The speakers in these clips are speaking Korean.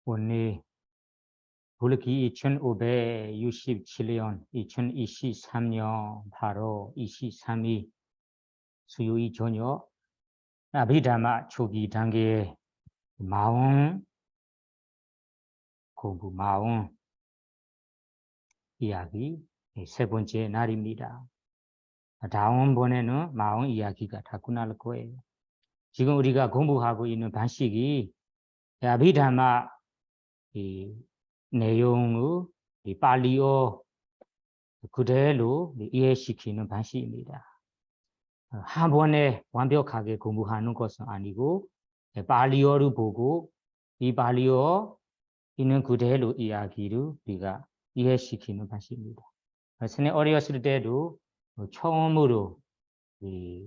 오늘 불기 2567년 2023년 바로 23일 수요일 저녁 아비다마 초기 단계의 마음 공부 마음 이야기 세 번째 날입니다. 다음번에는 마음 이야기가 다 끝날 거예요. 지금 우리가 공부하고 있는 방식이 아비다마 이 내용의 이 팔리어 그대로 이해시키는 방식입니다. 한 번에 완벽하게 공부하는 것은 아니고 팔리어를 보고 이 팔리어 있는 그대로 이야기를 우리가 이해시키는 방식입니다. 선생님 어렸을 때도 처음으로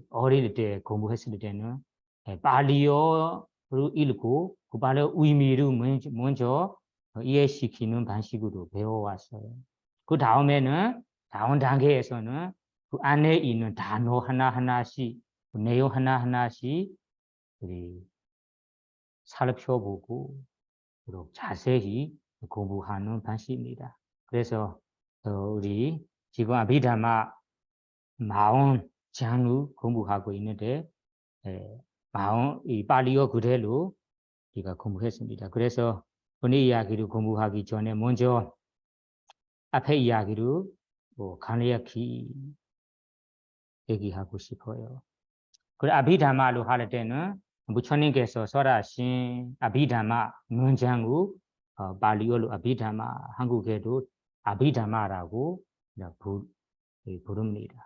어릴 때 공부했을 때는 팔리어를 읽고 그 팔리어 의미를 먼저 이해시키는 방식으로 배워왔어요. 그 다음에는 다음 단계에서는 그 안에 있는 단어 하나하나씩 내용 하나하나씩 살펴보고 자세히 공부하는 방식입니다. 그래서 우리 지금 아비다마 40장을 공부하고 있는데 이 팔리어 그대로 우리가 공부했습니다. 그래서 오늘 이야기를 공부하기 전에 먼저 앞에 이야기를 간략히 얘기하고 싶어요. 그래 아비다마로 할 때는 부처님께서 설하신 아비다마 문장을 팔리어로 아비다마 한국에도 아비다마라고 부릅니다.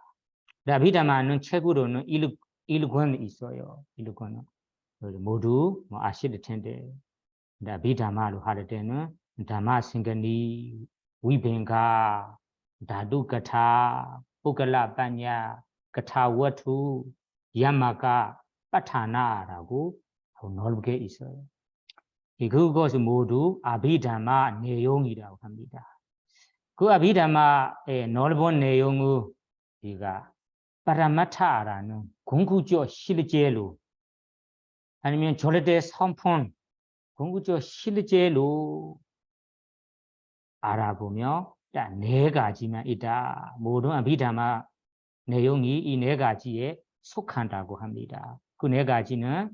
아비다마는 책으로는 1권 있어요. 1권은 모두 아실 텐데 아비다마로 할 때는 담마승가니 위뱅가 다두가타ปุกกะ ปัญญา 가타와투 야마가 빠타나라고 넓게 있어요. 그것은 모두 아비다마 내용이라고 합니다. 그 아비다마의 넓은 내용을 우리가 파라마타라는 궁극적 실제로 아니면 절대 선폰 궁극적 실제로 알아보며 딱 4가지만 있다. 모든 아비다마 내용이 이 4가지에 속한다고 합니다. 그 4가지는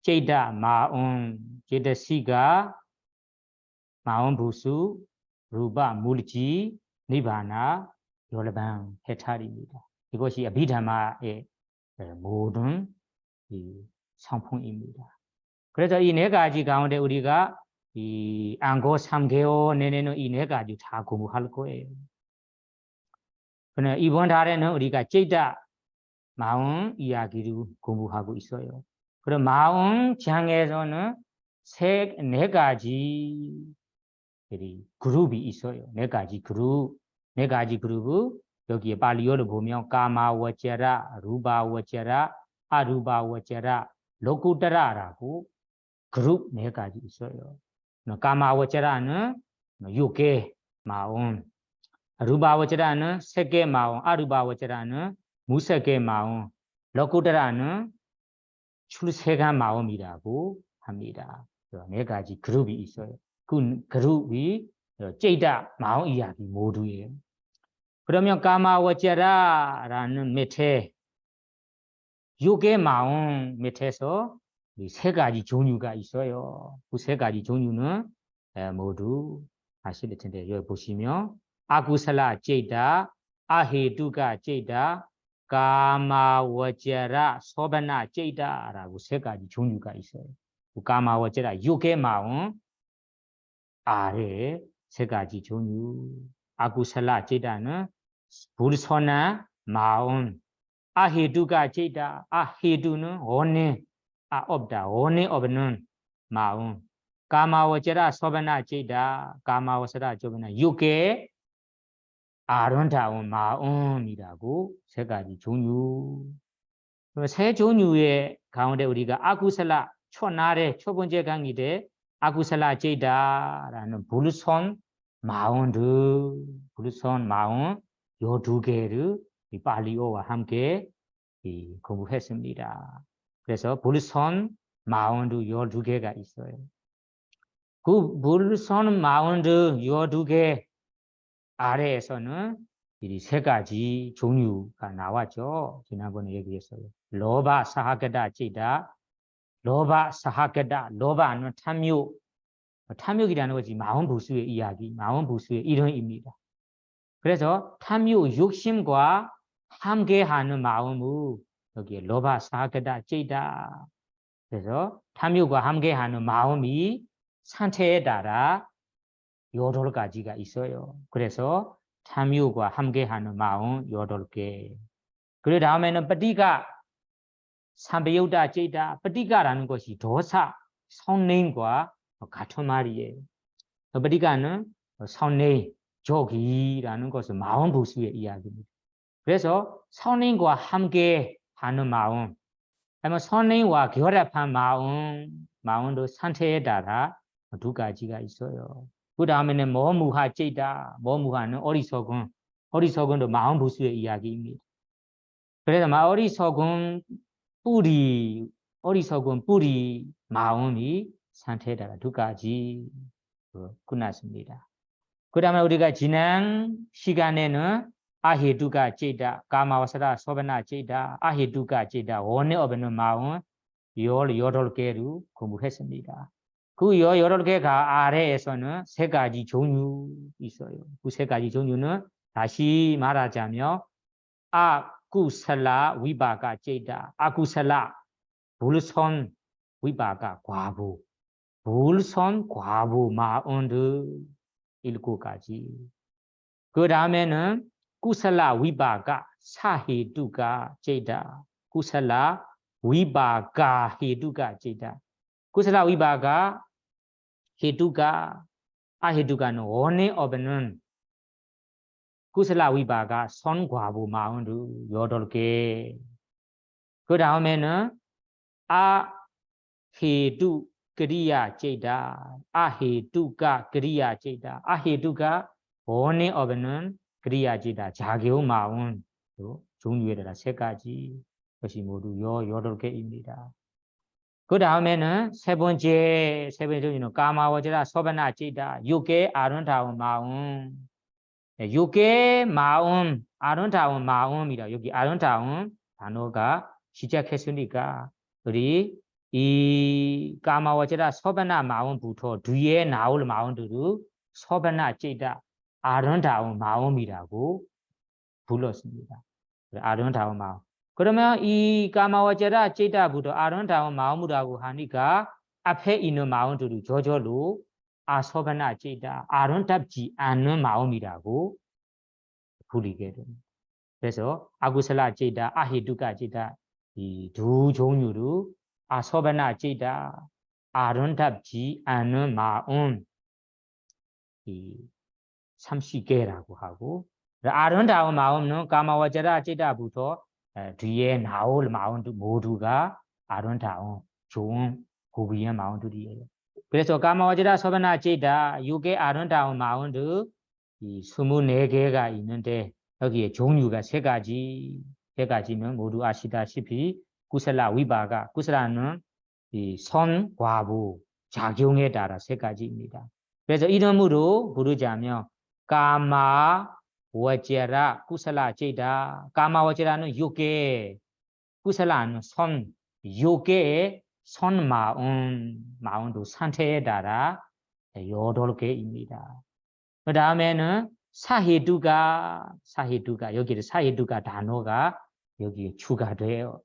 제이다 마음, 제이다시가 마음 부수, 루바 물지, 니바나, 열반 해탈입니다. 이것이 아비다마의 모든 성품입니다. 그래서 이 4가지 가운데 우리가 이 안고 3개월 내내는 이 4가지 다 공부할 거예요. 그러나 이번 달에는 우리가 제이다 마음 이야기를 공부하고 있어요. 그럼 마음 장에서는 4가지 그룹이 있어요. 4가지 그룹, 4가지 그룹을 여기에 팔리어를 보면 까마워제라, 루바워제라, 아루바워제라, 로쿠타라라고 그룹 4가지 있어요. 까마워제라는 6개 마음, 루바워제라는 3개 마음, 아루바워제라는 무색의 마음, 로쿠타라는 출세간 마음이라고 합니다. 4가지 그룹이 있어요. 그 그룹이 제이다 마음 이야기 모두예요. 그러면 까마워제라라는 밑에 6개 마음 밑에서 이 3가지 종류가 있어요. 그 3가지 종류는 모두 아실 텐데 여기 보시면 아구살라 제이다, 아헤두가 제이다, 까마워제라, 소바나 제이다라고 3가지 종류가 있어요. 까마워제라 6개 마음 아래 3가지 종류. 아구살라 제이다는 불선한 마음, 아헤두가 제이다, 아헤두는 원해, 없다, 원해 없는 마음. 까마워제라 소바나 제이다, 까마워서라 조바나 6개 아름다운 마음이라고 3가지 종류. 세 종류의 가운데 우리가 아구살라 초날의 첫 번째 강의 때 아구살라 제이다라는 불선 마음들, 불선 마음 요 2개를 이 팔리어와 함께 공부했습니다. 그래서 불선 마음도 12개가 있어요. 그 물선 마운드 요두개 아래에서는 이 세 가지 종류가 나왔죠. 지난번에 얘기했어요. 로바 사하게다 찌다, 로바 사하게다, 로바는 탐욕, 탐욕이라는 것이 마음 부수의 이야기, 마음 부수의 이름입니다. 그래서 탐욕, 욕심과 함께하는 마음을 여기에 로바 사하게다 찌다. 그래서 탐욕과 함께하는 마음이 상태에 따라 여덟 가지가 있어요. 그래서 탐욕과 함께하는 마음 8개. 그 다음에는ปฏิฆะ 삼배유다 찌다.ปฏิฆะ라는 것이 도사, 성능과 같은 말이에요.ปฏิฆะ는 성능, 조기라는 것은 마음 부수의 이야기입니다. 그래서 성능과 함께하는 마음, 아니면 성능과 결합한 마음도 상태에 따라 두 가지가 있어요. 그 다음에는 모무하 찌다. 모무하는 어리석은도 마음 부수의 이야기입니다. 그래서 어리석은 뿌리 마음이 상태에 따라 두 가지 끝났습니다. 그 다음에 우리가 지난 시간에는 아헤두가 찌다, 까마와사라 소바나 찌다, 아헤두가 찌다, 원에 없는 마음 18개로 공부했습니다. 그 18개가 아래에서는 세 가지 종류 있어요. 그 세 가지 종류는 다시 말하자면 아쿠살라 위바가 찌다, 아쿠살라 불선 위바가 과부, 불선 과부 마음들 7가지. 그 다음에는 쿠살라 위바가 사헤두가 찌다, 쿠살라 위바가 헤두가 찌다. 쿠살라 위바가 헤두가 아헤두가는 원에 없는 쿠살라 위바가 선과부 마음들 8개. 그 다음에는 아헤두 그리야 찌다, 아헤두가 그리야 찌다, 아헤두가 원에 없는 그리야 찌다, 자기의 마음 종류에 따라 세 가지. 것이 모두 8개입니다. 그 다음에는 세 번째 종류는 까마워지라 소바나 찌다, 6개 아름다운 마음. 6개 마음, 아름다운 마음이라. 여기 아름다운 단어가 시작했으니까 우리 이 까마워지라 소바나 마음부터 뒤에 나올 마음들을 소바나 찌다, 아름다운 마음이라고 불렀습니다. 아름다운 마음. 그러면 이 까마와제라 찌다부터 아름다운 마음이라고 하니까 앞에 있는 마음들이 저절로 아소바나 찌다, 아름답지 않은 마음이라고 부르게 됩니다. 그래서 아구살라 찌다, 아히두가 찌다 이 두 종류로 아소바나 찌다, 아름답지 않은 마음 이 30개라고 하고, 아름다운 마음은 까마와제라 찌다부터 뒤에 나올 마음들 모두가 아름다운 좋은 고귀한 마음들이에요. 그래서 까마와지라 소바나 찌다 6개 아름다운 마음들 이 24개가 있는데 여기에 종류가 세 가지는 모두 아시다시피 구슬라 위바가, 구슬라는 이 선, 과부, 작용에 따라 세 가지입니다. 그래서 이름으로 부르자면 까마 와제라 구슬라 찌다, 까마 와제라는 6개, 구슬라는 선, 6개의 선 마음도 상태에 따라 8개입니다. 그 다음에는 사헤두가 여기를 사헤두가 단어가 여기에 추가되었습니다.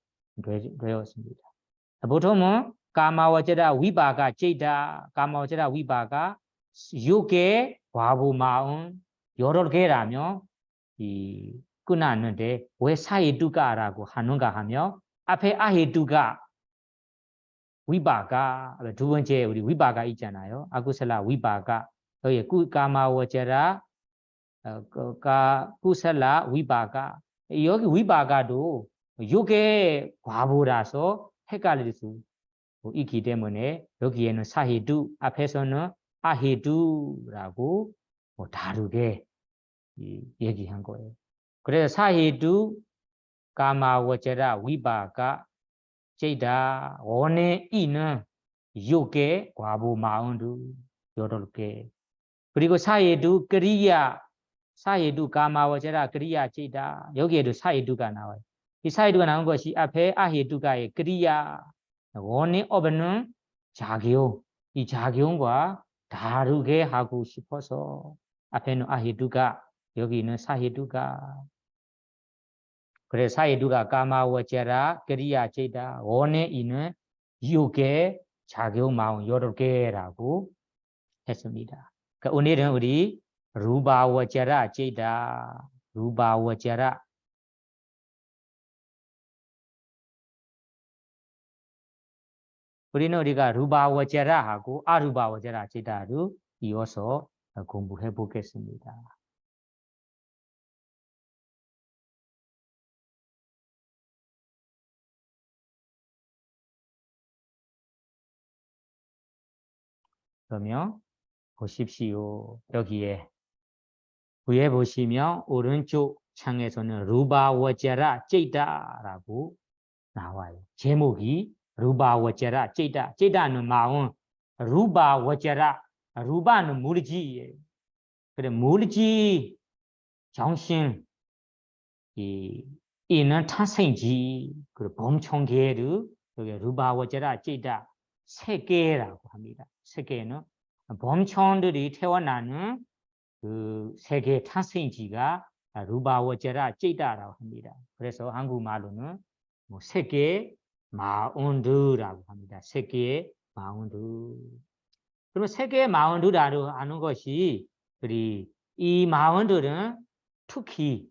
보통은 까마와제라 위바가 찌다, 까마와제라 위바가 6개 과부 마음 8개라면 이 끝났는데 왜 사헤두가라고 하는가 하면 앞에 아헤두가 위바가 두 번째 우리 위바가 있잖아요. 아구살라 위바가 여기 까마와제라 구살라 위바가, 여기 위바가도 6개 과부라서 헷갈릴 수 있기 때문에 여기에는 사헤두, 앞에서는 아헤두라고 다르게 얘기한 거예요. 그래서 사헤두 까마와제라 위바가 찌다 원에 있는 6개 과부 마음들 요렇게. 그리고 사예두 그리야 사예두 가마워제라 그리야 찌다. 여기에도 사예두가 나와요. 이 사예두가 나온 것이 앞에 아예두가의 그리야 원이 없는 작용. 이 작용과 다르게 하고 싶어서 앞에는 아예두가 여기는 사예두가. 그래서 사예두가 가마워제라 그리야 찌다. 원에 있는 육의 작용 마음 여러 개라고 했습니다. 그러니까 오늘은 우리 루바워제라 찌다. 루바워제라. 우리는 우리가 루바워제라하고 아루바워제라 찌다를 이어서 공부해 보겠습니다. 그러면 보십시오. 여기에 위에 보시면 오른쪽 창에서는 루바워제라 찌다라고 나와요. 제목이 루바워제라 찌다. 찌다는 마음, 루바워제라 루바는 물지예요. 그래 물지 정신 이 있는 탄생지 그 범총계를 여기 루바워제라 찌다 세계라고 합니다. 세계는 범총들이 태어나는 그 세계 탄생지가 루바워제라 찌다라고 합니다. 그래서 한국말로는 뭐 세계 마운드라고 합니다. 세계 마운드. 그러면 세계 마운드라고 하는 것이 우리 이 마운드는 특히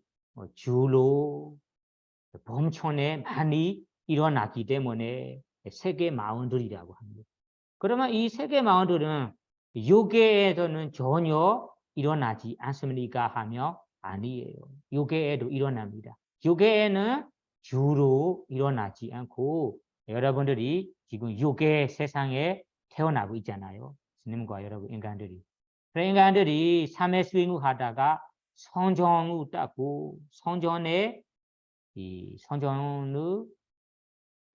주로 범촌에 많이 일어났기 때문에 세계 마운드라고 합니다. 그러면 이 세계 마운드는 요괴에서는 전혀 일어나지 않습니까 하며 아니에요. 요괴에도 일어납니다. 요괴에는 주로 일어나지 않고 여러분들이 지금 요괴 세상에 태어나고 있잖아요. 스님과 여러분 인간들이. 인간들이 삼회 수행을 하다가 성정을 땄고 성전에 이 성전을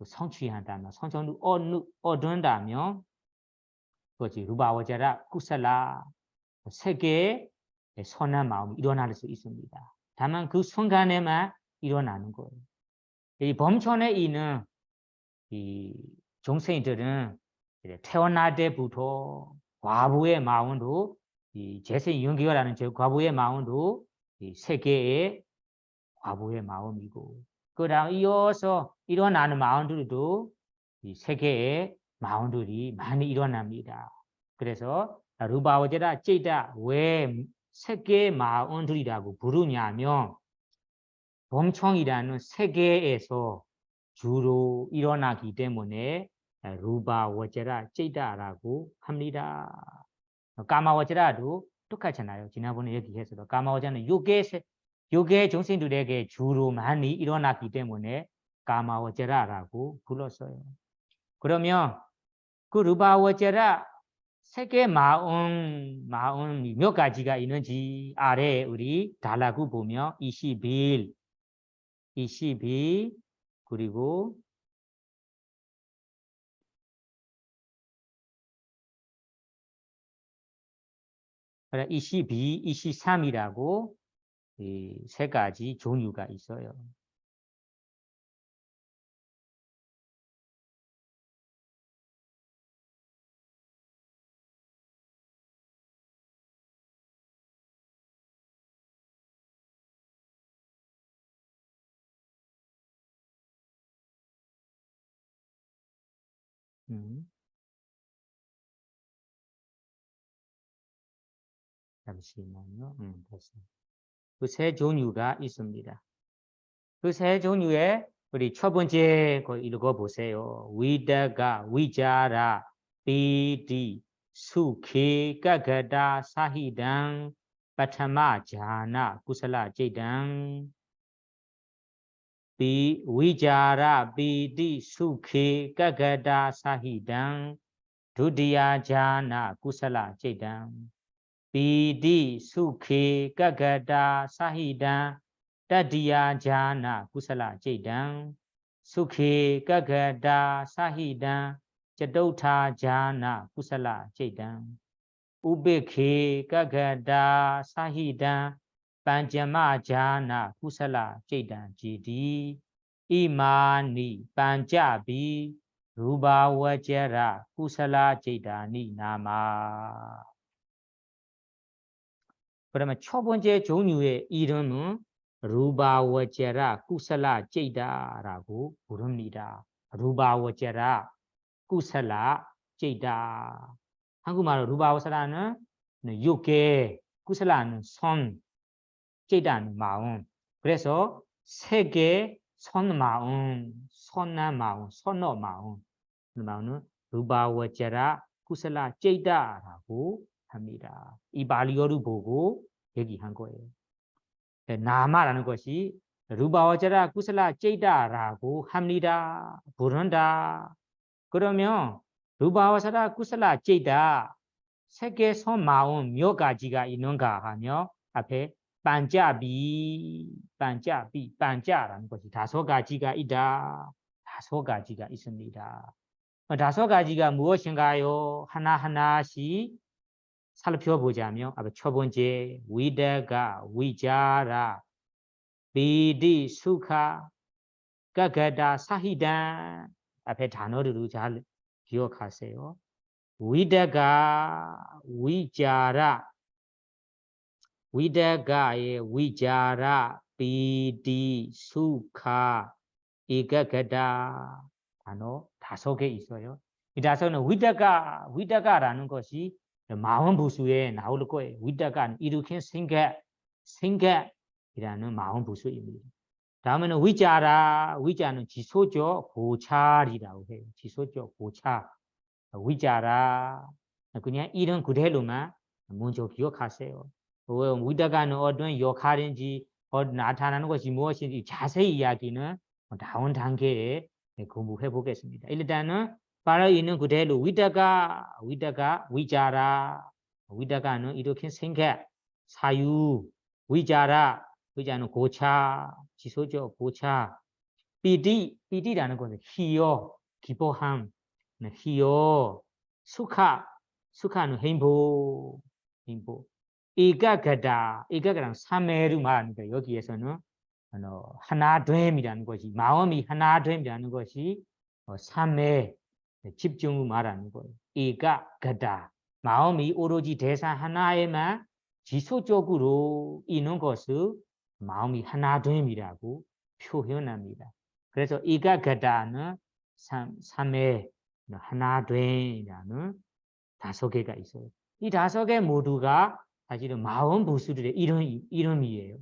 성취한다면 성전을 얻는다면 그것이 루바워제라 구살라 세계의 선한 마음이 일어날 수 있습니다. 다만 그 순간에만 일어나는 거예요. 이 범천에 있는 이 종생들은 태어날 때부터 과부의 마음으로 이 재생 연기라는 저 과부의 마음으로 이 세계의 과부의 마음이고 그다음 이어서 일어나는 마음들도 이 세계의 마음들이 많이 일어납니다. 그래서 루바워제라 찌다 왜 세계의 마음들이라고 부르냐면 범청이라는 세계에서 주로 일어나기 때문에 루바워제라 찌다라고 합니다. 까마워제라도 똑같잖아요. 지난번에 얘기했어도 까마워제는 요괴 정신들에게 주로 많이 일어났기 때문에 까마워제라라고 불렀어요. 그러면 그 루바워제라 세계 마음 몇 가지가 있는지 아래 우리 달라고 보면 22 그리고 22, 23이라고 이 세 가지 종류가 있어요. 잠시만요. 됐어요. 그 세 종류가 있습니다. 그 세 종류에 우리 첫 번째 거 읽어보세요. 위다가, 위자라, 비디, 수케, 가가다, 사히당, 파타마, 자나, 구살라, 제당. 위자라, 비디, 수케, 가가다, 사히당, 두디야, 자나, 구살라, 제당. 비디, 수케, 가가다, 사히당, Tadiya jhana kusala citang Sukhe kagada sahidang Chatautha jhana kusala citang 우베케 가가다 사히단 반자마자나 구슬라 제단 지디 이마니 반자비 루바와제라 구슬라 제다니 나마. 그러면 첫 번째 종류의 이름은 루바와제라 구슬라 제다라고 부릅니다. 루바와제라 구슬라 제다. 한국말로 루바와사라는 육계, 구슬라는 손, 제다는 마음. 그래서 세계 손 마음, 손난 마음, 손너 마음. 그 마음은 루바와제라 구슬라 제다라고 합니다. 이 발리어를 보고 얘기한 거예요. 나마라는 것이 루바와제라 구슬라 제다라고 합니다. 부른다. 그러면 루바와사라 구슬라 제다 세계 손 마음 몇 가지가 있는가 하며 앞에 반자라는 것이 5가지가 있다. 5가지가 있습니다. 5가지가 무엇인가요? 하나하나씩 살펴보자면 첫 번째 위다가 위자라 비디 수카 가가다 사히단 앞에 단어를 잘 기억하세요. 위다가 위자라 위다가의 위자라 비디 수카 이가가다 단어 5개 있어요. 이 5개는 위다가라는 것이 마음 부수에 나올 거예요. 위다가는 일으킨 생각이라는 마음 부수입니다. 다음에는 위자는 지소적 고찰이라고 해요. 지소적 고찰. 위자라 그냥 이런 그대로만 먼저 기억하세요. 위다가는 어떤 역할인지 나타나는 것이 무엇인지 자세히 이야기는 다음 단계에 공부해 보겠습니다. 일단은 바로 있는 그대로 위다가 위자라는 이렇게 생각 사유 위자는 고차 지소적 고차 비디라는 것은 희요 기뻐함 희요 수카는 행복 이가가랑 삼매를 말하니까 여기에서는 하나됨이라는 것이 마음이 하나됨이라는 것이 삼매 집중을 말하는 거예요. 이가가다 마음이 오로지 대상 하나에만 지속적으로 있는 것을 마음이 하나됨이라고 표현합니다. 그래서 이가가다는 삼매 하나됨이라는 5개가 있어요. 이 5개 모두가 사실은 마음 부수들의 이름이에요.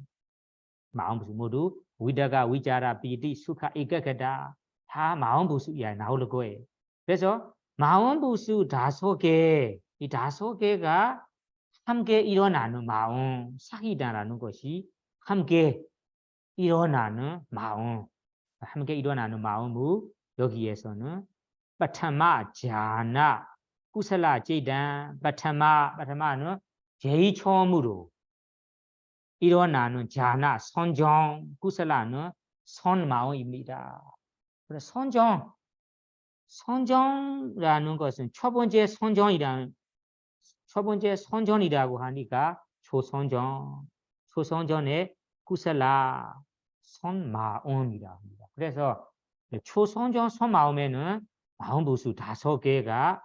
마음 부수 모두 위다가 위자라 비디 수카 이가가다 다 마음 부수야 나올 거예요. 그래서 마음 부수 5개 이 5개가 함께 일어나는 마음 사히다라는 것이 함께 일어나는 마음을 여기에서는 빠타마 자나 구슬라 제단 빠타마는 제일 처음으로 일어나는 자나 선정 구슬라는 선마음입니다. 그래서 선정이라는 것은 첫 번째 선정이라고 하니까 초선정의 구슬라 선마음이라 합니다. 그래서 초선정 선마음에는 마음 부수 5개가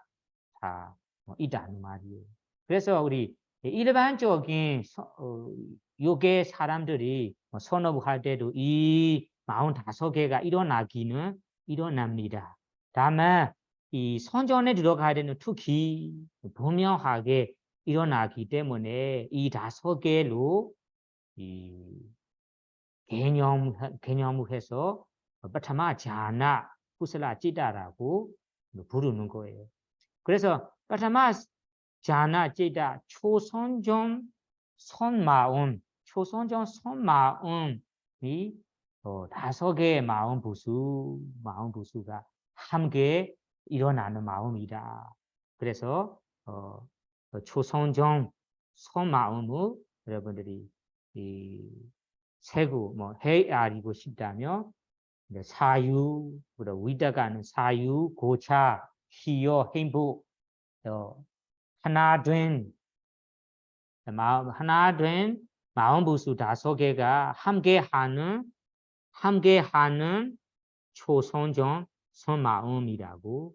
다 있다는 말이에요. 그래서 우리 일반적인 요괴 사람들이 선업할 때도 이 45개가 일어납니다. 다만 이 선전에 들어가야 되는 특히 분명하게 일어나기 때문에 이 5개로 이 개념을 해서 빠타마 자나 구슬라 찌다라고 부르는 거예요. 그래서 빠타마 자나 찌다 초선정 선마음이 5개의 마음 부수가 함께 일어나는 마음이다. 그래서 초선정 선마음을 여러분들이 이 세구 헤아리고 싶다면 사유 위다가는 사유 고차 희요 행복 하나된 하나된 마음부수 5개가 함께 하는 초선정 선마음이라고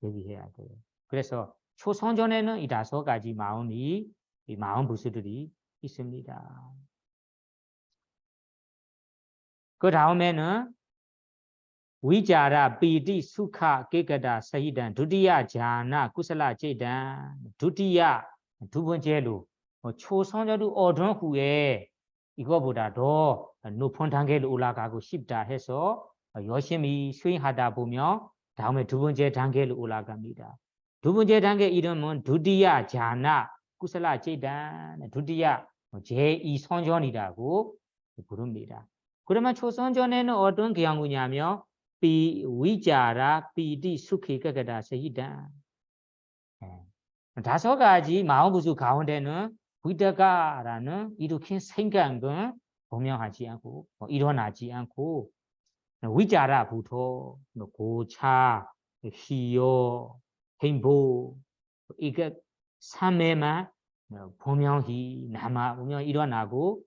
얘기해야 돼요. 그래서 초선전에는 이 5가지 마음이 이 마음부수들이 있습니다. 그 다음에는 위자라 비디 수카 깨끗다 사이단 두디야 자나 구슬라 제단 두디야 두 번째로 초선자도 얻은 후에 이거보다 더 높은 단계로 올라가고 싶다 해서 열심히 수행하다 보면 다음에 두 번째 단계로 올라갑니다. 두 번째 단계 이름은 두디야 자나 구슬라 제단 두디야 제2선전이라고 부릅니다. 그러면 초선전에는 어떤 경우냐면 위자라 비디 수키 깨끗다 사이단 5가지 마음부수 가운데는 위다가라는 이렇게 생각은 분명하지 않고 일어나지 않고 위자라부터 고차, 희요, 행복 이게 3회만 분명히 남아 일어나고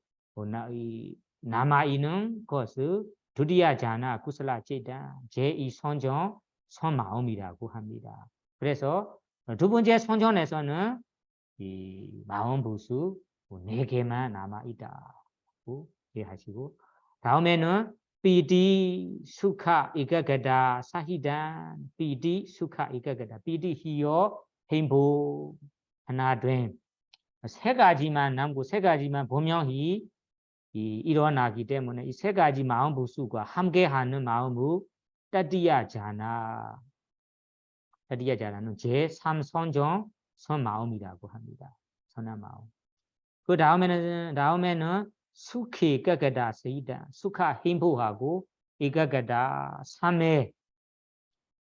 남아있는 것을 두디야 자나 구슬라 제단 제2선정 선마음이라고 합니다. 그래서 두 번째 선전에서는 이 마음부수 4개만 남아있다고 이해하시고 다음에는 피디 수카 이가가다 사히단 피디 수카 이가가다 피디 희요 행복 하나된 3가지만 남고 3가지만 분명히 일어나기 때문에 이 3가지 마음부수가 함께하는 마음을 따디야 자나는 제3선정 선마음이라고 합니다. 선한 마음. 그 다음에는 수키 깨끗다 사이다 수카 행복하고 이가가다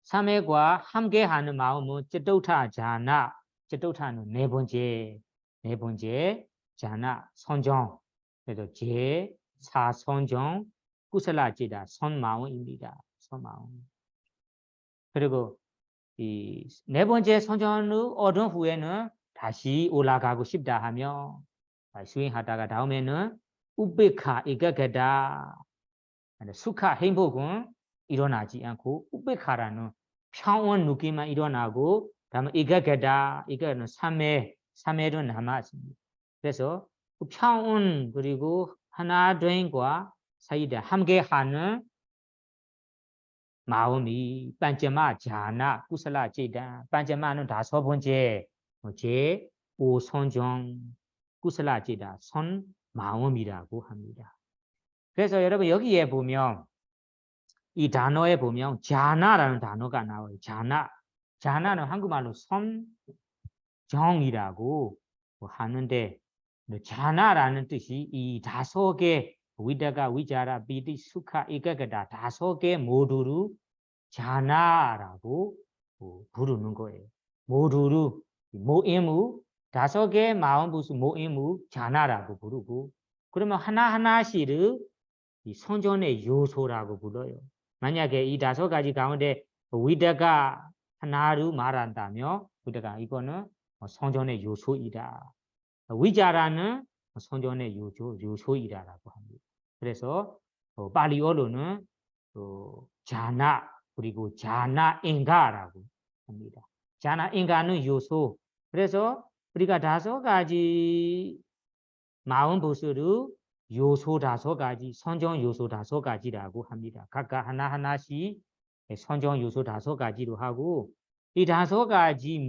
3회과 함께하는 마음은 쩌도타 자나 쩌도타는 네 번째 자나 선정 그래서 제4선정 구슬라지다 선마음입니다. 선마음. 그리고 이 4번째 선정을 얻은 후에는 다시 올라가고 싶다 하며 수행하다가 다음에는 우베카 이가가다 수카 행복은 일어나지 않고 우베카라는 평온 느낌만 일어나고 다음에 이가가다 이거는 3회로 남았습니다. 그래서 평온 그리고 하나된과 사이다 함께하는 마음이 반자마 자나 구슬라 제단 반자마는 5번째 제5선정 구슬라 제단 선 마음이라고 합니다. 그래서 여러분 여기에 보면 이 단어에 보면 자나라는 단어가 나와요. 자나는 한국말로 선정이라고 하는데 자나라는 뜻이 이 5개 위다가 위자라 비디 수카 이가가다 5개 모두를 자나라고 부르는 거예요. 모두를 모임을 5개 마음부수 모임을 자나라고 부르고 그러면 하나하나씩을 이 선전의 요소라고 불러요. 만약에 이 5가지 가운데 위다가 하나를 말한다면 위다가 이거는 선전의 요소이다. 위자라는 선전의 요소이라고 합니다. 그래서 발리어로는 자나 그리고 자나인가라고 합니다. 자나인가는 요소. 그래서 우리가 5가지 마음부수를 요소 5가지, 선정 요소 5가지라고 합니다. 각각 하나하나씩 선정 요소 5가지로 하고 이 5가지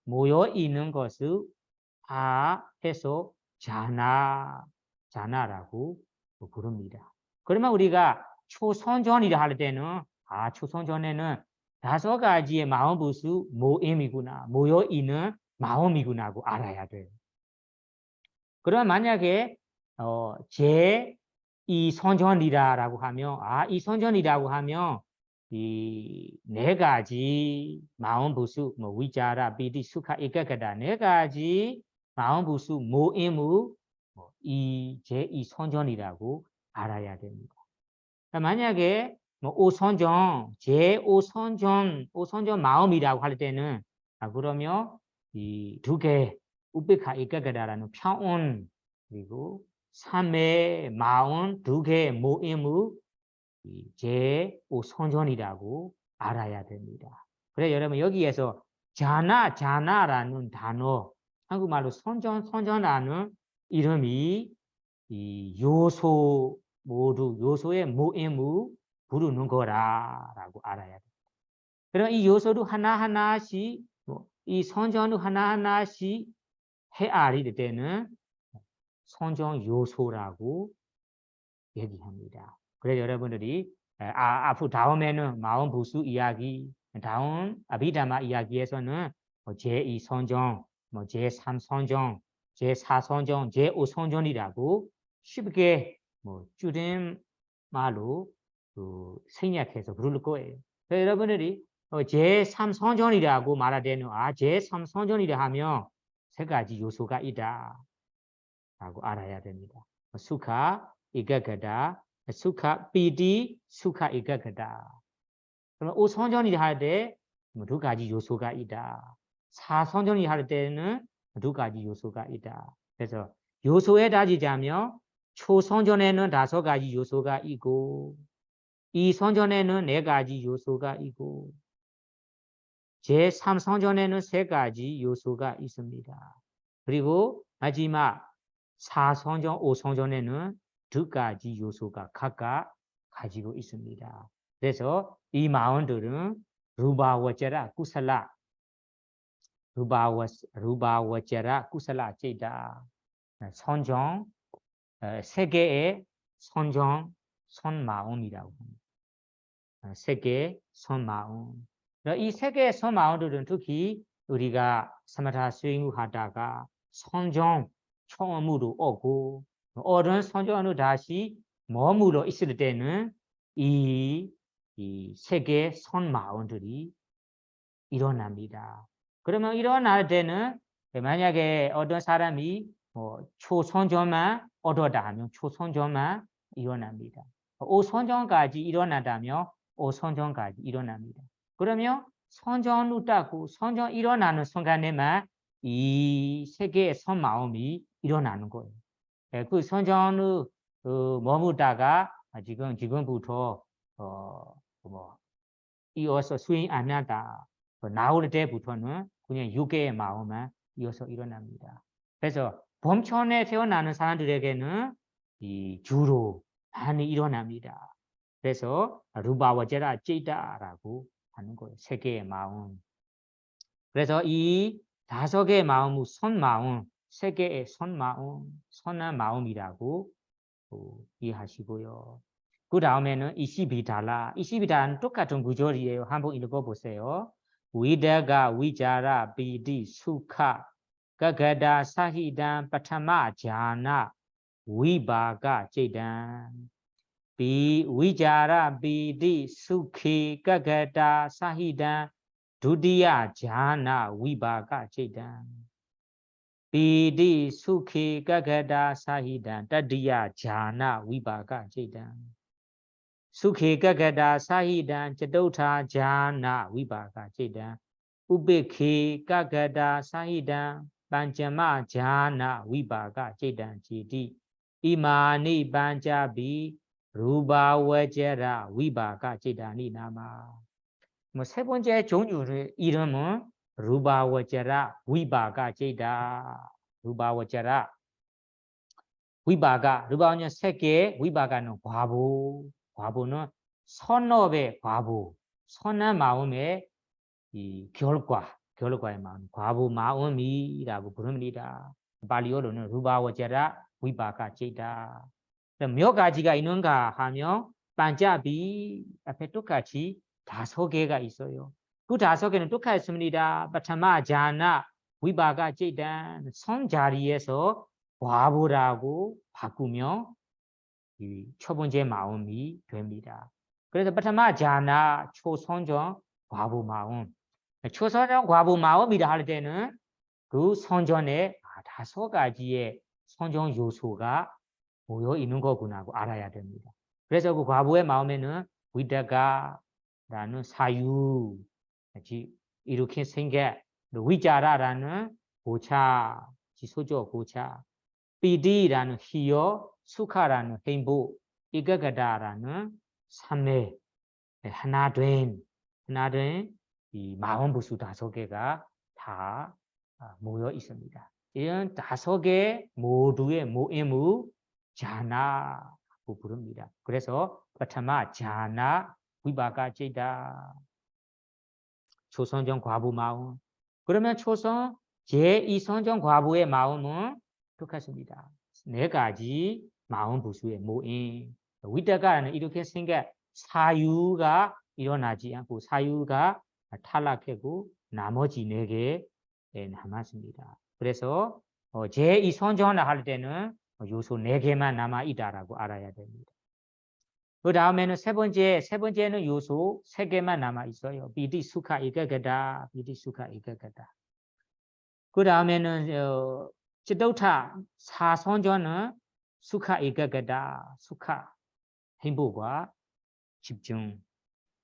모여 있는 것을 다 해서 자나라고 부릅니다. 그러면 우리가 초선전이라 할 때는 초선전에는 5가지의 마음부수 모임이구나, 모여 있는 마음이구나고 알아야 돼요. 그러면 만약에 제2선전이라고 하면 이 선전이라고 하면 이 4가지 마음부수 위자라 비디 수카 이가가다 4가지 마음부수 모임을 이 제2선전이라고 알아야 됩니다. 만약에 5선전 제5선전 마음이라고 할 때는 그러면 이 2개 우베카 이까가다라는 평온 그리고 삼매 마온 두개 모임무 제오 선전이라고 알아야 됩니다. 그래 여러분 여기에서 자나라는 단어 한국말로 선전라는 이름이 이 요소 모두 요소의 모임무 부르는 거라라고 알아야 됩니다. 그럼 이 요소도 하나하나씩 이 선전도 하나하나씩 헤아릴 때는 선전 요소라고 얘기합니다. 그래서 여러분들이 앞으로 다음에는 마음 부수 이야기, 다음 아비다마 이야기에서는 제2 선전, 제3 선전, 제4 선전, 제5 선전이라고 쉽게 줄임 말로 생략해서 부를 거예요. 그래서 여러분들이 제3 선전이라고 말할 때는 제3 선전이라 하면 세 가지 요소가 있다 라고 알아야 됩니다. 수카, 이가가다, 수카, 비디, 수카, 이가가다. 그러면 5선전이 할 때 두 가지 요소가 있다. 4선전이 할 때는 두 가지 요소가 있다. 그래서 요소에 따지자면 초선전에는 5가지 요소가 있고 2선전에는 4가지 요소가 있고 제3선전에는 3가지 요소가 있습니다. 그리고 마지막 4선전, 5선전에는 2가지 요소가 각각 가지고 있습니다. 그래서 이 마음들은 루바워제라 구살라, 루바워제라 구살라 제다 선정, 3개의 선정, 선마음이라고 합니다. 3개의 선마음. 이 3개의 선마음들은 특히 우리가 사마타 수행하다가 선정, 처음으로 오고 어른 선정으로 다시 머물러 있을 때는 이 3개의 선마음들이 일어납니다. 그러면 일어날 때는 만약에 어떤 사람이 초선정만 얻었다 하면 초선정만 일어납니다. 5선정까지 일어나다면 5선정까지 일어납니다. 그러면 선정을 따고 선정 일어나는 순간에만 이 3개의 선마음이 일어나는 거예요. 그 선정을 머무다가 지금부터 이어서 수행 안 하다 나올 때부터는 그냥 6개의 마음만 이어서 일어납니다. 그래서 범천에 태어나는 사람들에게는 이 주로 많이 일어납니다. 그래서 루바와제라 찌다라고 하는 거예요. 3개의 마음. 그래서 이 5개의 마음은 선마음, 3개의 선마음, 선한 마음이라고 이해하시고요. 그 다음에는 22달은 똑같은 구절이에요. 한번 읽어보세요. 위다가 위자라 비디 수카 가가다 사히단 파타마 자나 위바가 제단 위자라 비디 수키 가가다 사히단 두디야 자나 위바가 제단 비디 수키 가가다 사히단 따디야 자나 위바가 제단 수키 가가다 사히단 저도타 자나 위바가 제단 우베키 가가다 사히단 반자마 자나 위바가 제단 제디 이마니 반자비 루바와제라 위바가 제단이 나마 세 번째 종류의 이름은 루바와제라 위바가 제다 루바와제라 루바는 3개 위바가는 과보는 선업의 과보 선한 마음의 이 결과의 마음 과보 마음이라고 부릅니다. 발리어로는 루바와제라 위바가 제다 몇 가지가 있는가 하면 반자비 앞에 똑같이 5개가 있어요. 그 5개는 똑같습니다. 파타마 자나 위바가 제단 선 자리에서 과보라고 바꾸면 첫 번째 마음이 됩니다. 그래서 파타마 자나 초선정 과보 마음 초선정 과보 마음이라 할 때는 그 선전에 5가지의 선정 요소가 모여 있는 거구나고 알아야 됩니다. 그래서 그 과보의 마음에는 위다가라는 사유, 이렇게 생겨 위자라라는 고차, 지소조 고차 비디라는 희요 수카라는 행보 이가가다라는 삼매 하나 된 이 마음 부수 5개가 다 모여 있습니다. 이런 5개 모두의 모임을 자나라고 부릅니다. 그래서 파타마 자나 위바가 제다 초선정 과부 마음. 그러면 초선 제2선정 과부의 마음은 똑같습니다. 4가지 마음 부수의 모임. 위다가는 이렇게 생겨 사유가 일어나지 않고 사유가 탈락하고 나머지 4개 남았습니다. 그래서 제2선정을 할 때는 요소 4개만 남아 있다라고 알아야 됩니다. 그 다음에는 세 번째는 요소 3개만 남아 있어요. 비디 수카 이가가다, 비디 수카 이가가다. 그 다음에는 찌도타 사선전은 수카 이가가다, 수카 행복과 집중.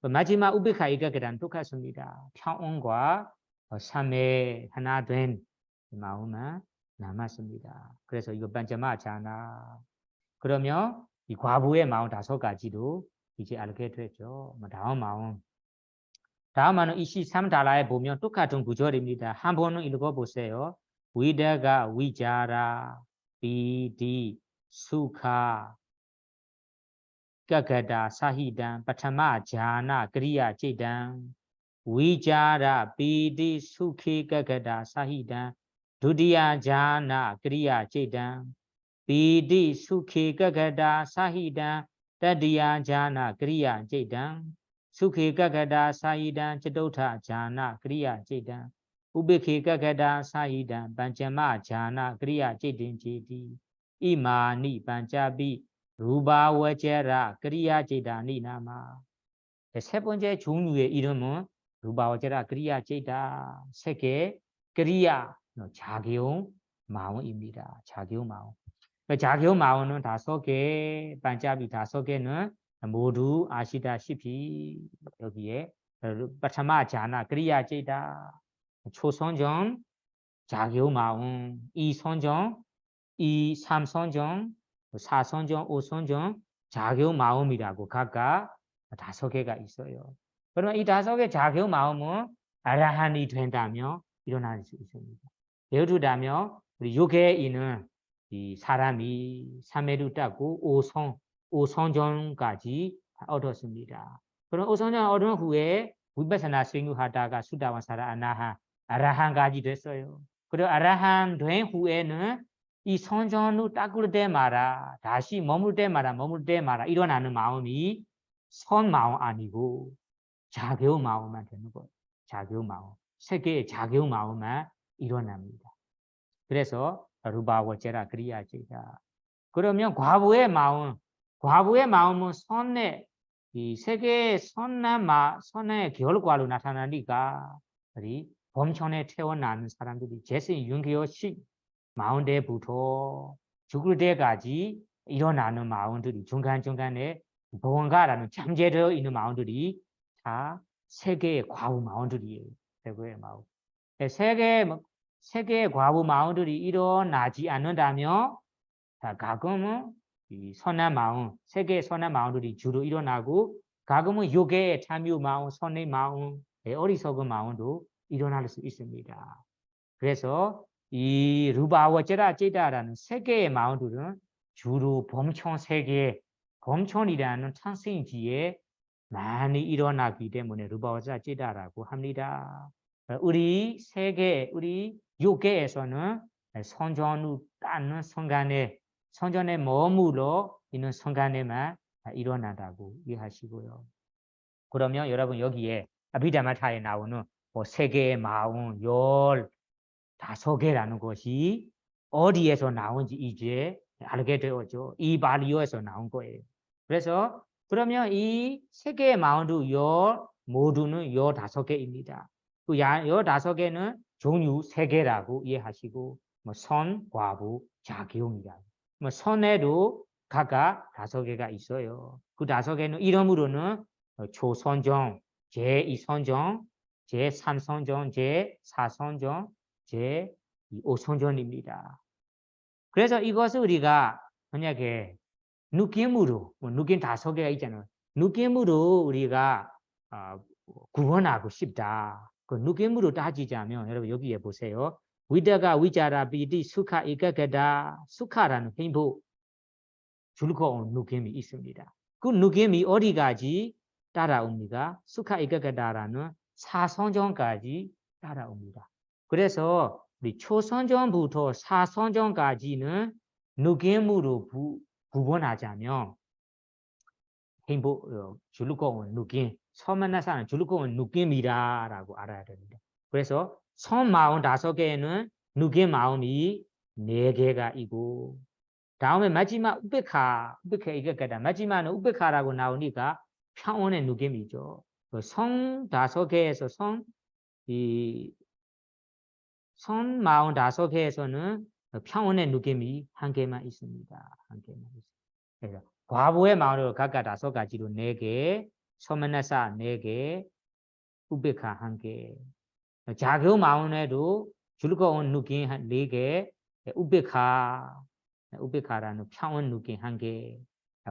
마지막 우베카 이가가다는 똑같습니다. 평온과 삼의 하나 된 마음만 남았습니다. 그래서 이거 반자마잖아. 그러면 이 과부의 마음 5가지도 이제 알게 됐죠. 다음은 23달러에 보면 똑같은 구절입니다. 한 번은 읽어보세요. 위다가 위자라 비디 수카 가가다 사히단 파타마 자나 그리야 제단 위자라 비디 수키 가가다 사히단 두디야 자나 그리야 제단 비디 수키 가가다 사히단 तदिया जाना क्रिया चेतन सुखे कगदा साहिदं चतुर्थ जाना क्रिया चेतन उपेक्षे कगदा साहिदं पंचमा जाना क्रिया चेतन चेति इमानि पंचापि रूपावचरा क्रिया चेतनि नामा 세 번째 종류의 이름은 루바와제라 그리야 제다 세계 그리야 자기용 마음입니다. 자기용 마음. 자기용 마음은 5개, 반자비 5개는 모두 아시다시피 여기에 파타마 자나 그리야 제다 초선정 자기용 마음, 2선정, 3선정, 4선정, 5선정 자기용 마음이라고 각각 5개가 있어요. 그러면 이 5개 자기용 마음은 아라한이 된다면 일어날 수 있습니다. 예를 들자면 우리 6개에 있는 이 사람이 3회를 닦고 5선정까지 얻었습니다. 그럼 5선정 얻은 후에 위파사나 수행하다가 수다완사라 아라한까지 됐어요. 그리고 아라한 된 후에는 이 선정을 닦을 때마다 다시 머물 때마다 일어나는 마음이 선 마음 아니고 자기의 마음만 되는 거예요. 자기의 마음. 세계의 자기의 마음만 일어납니다. 그래서 루바워제라 그리야제다. 그러면 과부의 마음은 선의 이 세계의 선의 결과로 나타나니까 우리 범천에 태어나는 사람들이 재생 윤기어식 마음대부터 죽을 때까지 일어나는 마음들이 중간중간에 무언가라는 잠재되어 있는 마음들이 다 세계의 과부 마음들이에요. 세계의 마음. 세계의 과부 마음들이 일어나지 않는다면 가끔은 이 선한 마음, 세계의 선한 마음들이 주로 일어나고 가끔은 요괴의 참유 마음, 선의 마음, 어리석은 마음도 일어날 수 있습니다. 그래서 이 루바와제라 제다라는 세계의 마음들은 주로 범천 세계, 범천이라는 탄생지에 많이 일어나기 때문에 루바와제라 제다라고 합니다. 우리 세계, 우리 요계에서는 선전을 닦는 순간에, 선전에 머물러 있는 순간에만 일어난다고 이해하시고요. 그러면 여러분 여기에 아비다마타에 나오는 세계의 마음 15개라는 것이 어디에서 나온지 이제 알게 되었죠. 이 발리오에서 나온 거예요. 그래서 그러면 이 세계의 마음도 모두는 15개입니다. 그 15개는 종류 3개라고 이해하시고 선, 과부, 자기용이라고. 선에도 각각 5개가 있어요. 그 5개는 이름으로는 초선정, 제2선정, 제3선정, 제4선정, 이 오손전입니다. 그래서 이것을 우리가 만약에 느낌으로 느낌 5개가 있잖아요. 느낌으로 우리가 구분하고 싶다. 그 느낌으로 따지자면 여러분 여기에 보세요. 위다가 위자라 비디 수카 이까게다 수카라는 행복 즐거운 느낌이 있습니다. 그 느낌이 어디까지 따라옵니까? 수카 이까게다라는 사선정까지 따라옵니다. 그래서 우리 초선정부터 사선정까지는 느낌으로 구분하자면 행복 즐거운 느낌, 서만나사는 즐거운 느낌이라고 알아야 됩니다. 그래서 선 45개에는 느낌 마음이 4개가 있고 다음에 마지막 우베카 이거까지 마지막은 우베카라고 나오니까 평온의 느낌이죠. 선 5개에서 선 45개에서는 평온의 느낌이 1개만 있습니다. 1개만 있습니다. 과부의 마음으로 각각 5가지로 4개, 소만나사 4개, 우베카 1개. 자교 마음에도 즐거운 느낌 4개, 우베카라는 평온 느낌 1개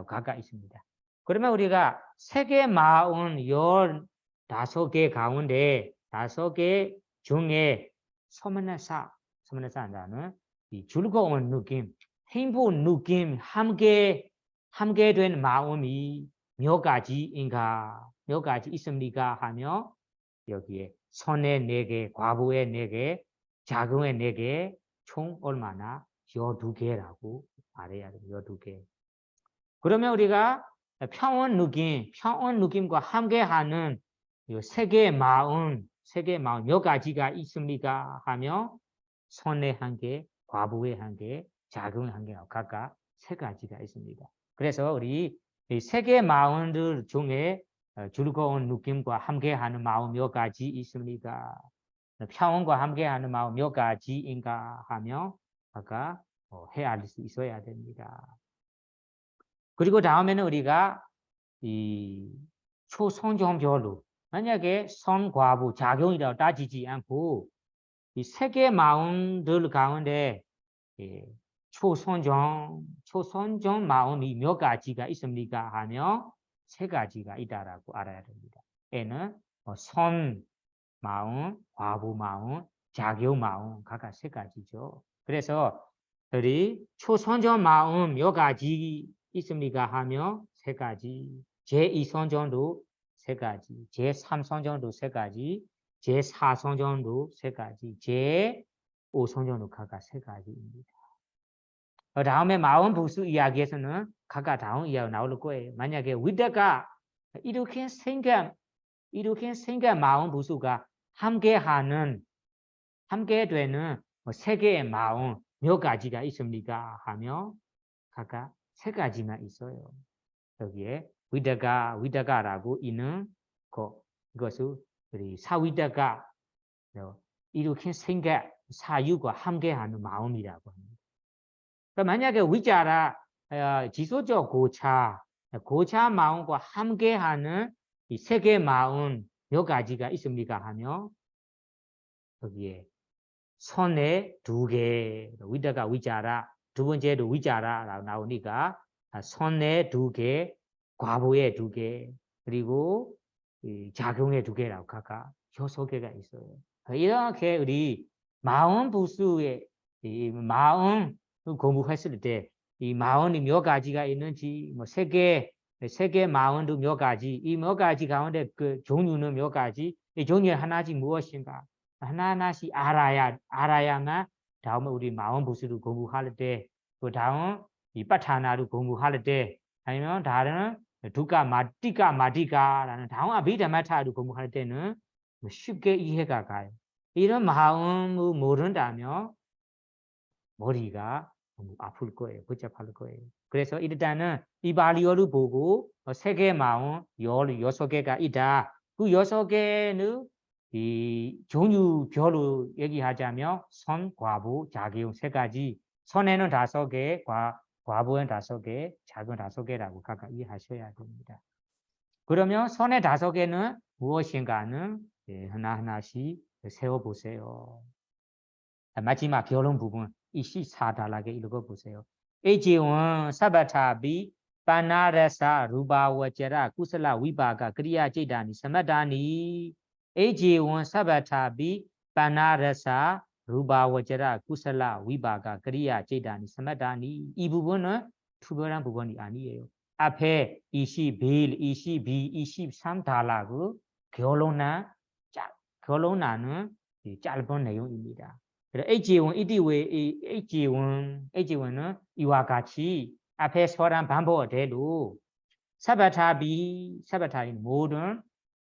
각각 있습니다. 그러면 우리가 세계 마음 15개 가운데 5개 중에 소만나사라는 이 즐거운 느낌, 행복 느낌 함께 된 마음이 몇 가지인가, 몇 가지 있습니까? 하며 여기에 선의 4개, 과부의 4개, 자궁의 4개, 총 얼마나? 12개라고 말해야 돼요. 12개. 그러면 우리가 평온 느낌과 함께하는 이 세계의 마음 몇 가지가 있습니까? 하며 선의 1개, 과부의 1개, 자궁의 1개 각각 3가지가 있습니다. 그래서 우리 이 세계의 마음들 중에 즐거운 느낌과 함께하는 마음 몇 가지 있습니까? 평온과 함께하는 마음 몇 가지인가 하며 아까 헤아릴 수 있어야 됩니다. 그리고 다음에는 우리가 이 초선정별로 만약에 선과부 작용이라고 따지지 않고 이 세 개의 마음들 가운데 초선정 마음이 몇 가지가 있습니까? 하며 3가지가 있다라고 알아야 됩니다. 얘는 선 마음, 과부 마음, 작용 마음 각각 3가지죠. 그래서 우리 초선정 마음 몇 가지 있습니까? 하며 3가지, 제2선정도 3가지, 제3선정도 3가지, 제4선정도 3가지, 제5선정도 각각 3가지입니다. 다음에 마음 부수 이야기에서는 각각 다음 이야기 나올 거예요. 만약에 위다가 이렇게 생각 마음 부수가 함께 되는 3개의 마음 몇 가지가 있습니까? 하며 각각 3가지만 있어요. 여기에 위다가라고 있는 이것을 우리 사위다가 이렇게 생각 사유가 함께하는 마음이라고 합니다. 그러니까 만약에 위자라 지소적 고차 마음과 함께하는 이 3개의 마음 몇 가지가 있습니까? 하며 여기에 선에 2개 위다가 위자라 두 번째도 위자라라고 나오니까 선에 2개 과부에 2개 그리고 작용에 2개라고 각각 6개가 있어요. 이렇게 우리 마음 부수의 이 마음 공부했을 때 이 마음이 몇 가지가 있는지 뭐 3개 마음도 몇 가지 이 몇 가지 가운데 그 종류는 몇 가지 이 종류 하나씩 무엇인가 하나하나씩 알아야만 다음에 우리 마음 부수를 공부할 때 그 다음 이 파타나를 공부할 때 아니면 다른 두가 마디가라는 다음 아비다마타를 공부할 때는 쉽게 이해가 가요. 이런 마음을 모른다면 머리가 너무 아플 거예요. 복잡할 거예요. 그래서 일단은 이 발리어를 보고 3개의 마음 16개가 있다. 그 6개는 이 종류별로 얘기하자면 선, 과부, 자기용 3가지. 선에는 5개, 과부는 5개, 작은 5개라고 각각 이해하셔야 됩니다. 그러면 선의 5개는 무엇인가는 하나하나씩 세워보세요. 마지막 결론 부분 이시 사달라게 이거 보세요. 에지원 사바타비 파나레사 루바워제라 쿠슬라 위바가 그리야 제다니 사마다니 에지원 사바타비 파나레사 루바워제라 쿠슬라 위바가 그리야 제다니 사마다니 이 부분은 특별한 부분이 아니에요. 앞에 이시 빌 이시 비 이시 3달라고 결론나는 짧은 내용입니다. 에지원 이디웨 에지원은 이와 같이 앞에 서란 반복대로 사바타비 모든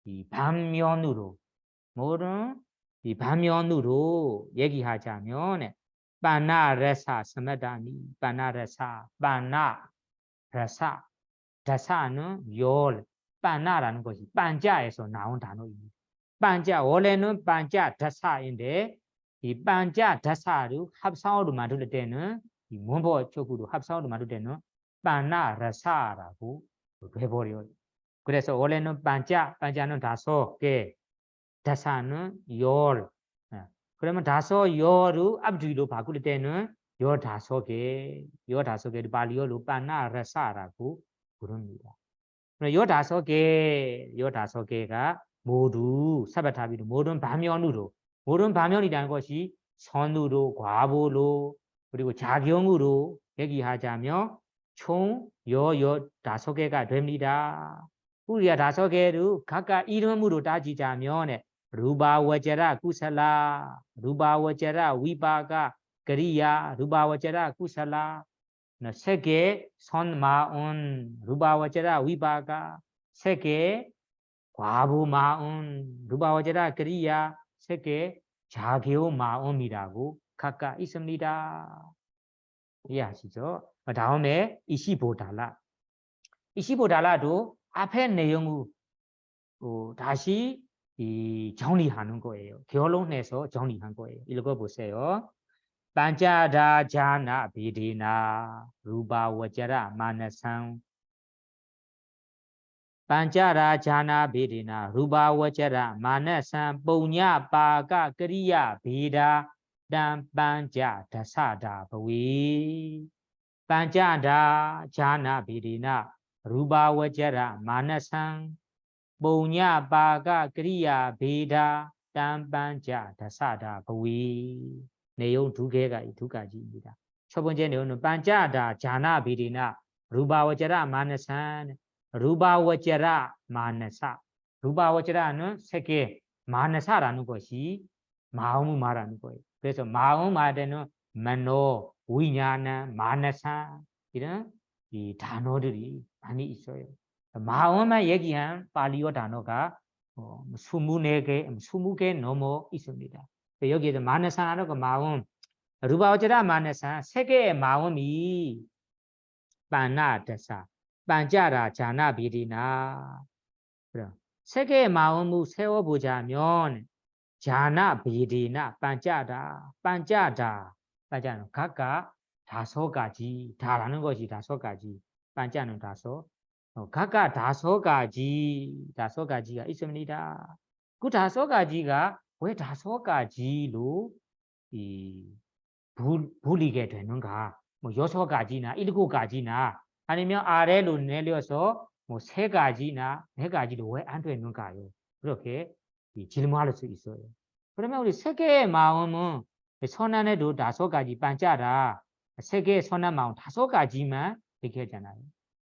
이 반면으로 얘기하자면 바나레사 스마다니 바나레사 바나레사 다사는 열 바나라는 것이 반자에서 나온 단어입니다. 반자 원래는 반자 다사인데 이 반자 다사로 합성어로 만들 때는 이 문법 쪽으로 합성어로 만들 때는 바나라사라고 해버려요. 그래서 원래는 반자는 5개, 다사는 열. 그러면 5열을 앞뒤로 바꿀 때는 15개를 발리어로 바나라사라고 부릅니다. 15개가 모두 사바타비로 모든 반면이라는 것이 선으로 과보로 그리고 작용으로 얘기하자면 총 15개가 됩니다. 우리가 5개를 각각 이름으로 따지자면 루바워제라 쿠살라, 루바워제라 위바가 그리야, 루바워제라 쿠살라 세계 선마운 루바워제라 위바가 세계 과부마운 루바워제라 그리야 세계 자교마운이라고 각각 있습니다. 이해하시죠? 다음에 25달러도 앞에 내용을 다시 정리하는 거예요. 결론내서 정리한 거예요. 읽어보세요. 반자다 자나 비디나 루바워제라 마나상 반자라 자나 비디나 루바워제라 마나상 뽕냐 바가 그리야 비다 단 반자 다사다 버위 반자다 자나 비디나 루바워제라 마나상 뽕냐 바가 그리야 비다 단 반자 다사다 버위 내용 2개가 이 2가지입니다. 첫 번째 내용은 반자다 자나 비리나 루바워제라 마나산 루바워제라 마나사 루바워제라는 세계 마나사라는 것이 마음을 말하는 거예요. 그래서 마음 말에는 만노, 위냐나, 마나사 이런 이 단어들이 많이 있어요. 마음만 얘기한 발리어 단어가 20개 넘어 있습니다. 여기에서 마나사라는 그 마음, 루바워제라 마나사 세계의 마음이 바나다사, 반자라 자나비리나 세계의 마음을 세워보자면 자나비리나 반자다 반자는 각각 5가지 다라는 것이 5가지 반자는 5 각각 5가지가 있습니다. 그 5가지가 왜 5가지로 불리게 되는가? 뭐 6가지나 7가지나 아니면 아래로 내려서 뭐 3가지나 4가지로 왜 안 되는가요? 그렇게 질문할 수 있어요. 그러면 우리 세계의 마음은 선안에도 5가지 반자라 세계의 선한 마음 5가지만 얘기하잖아요.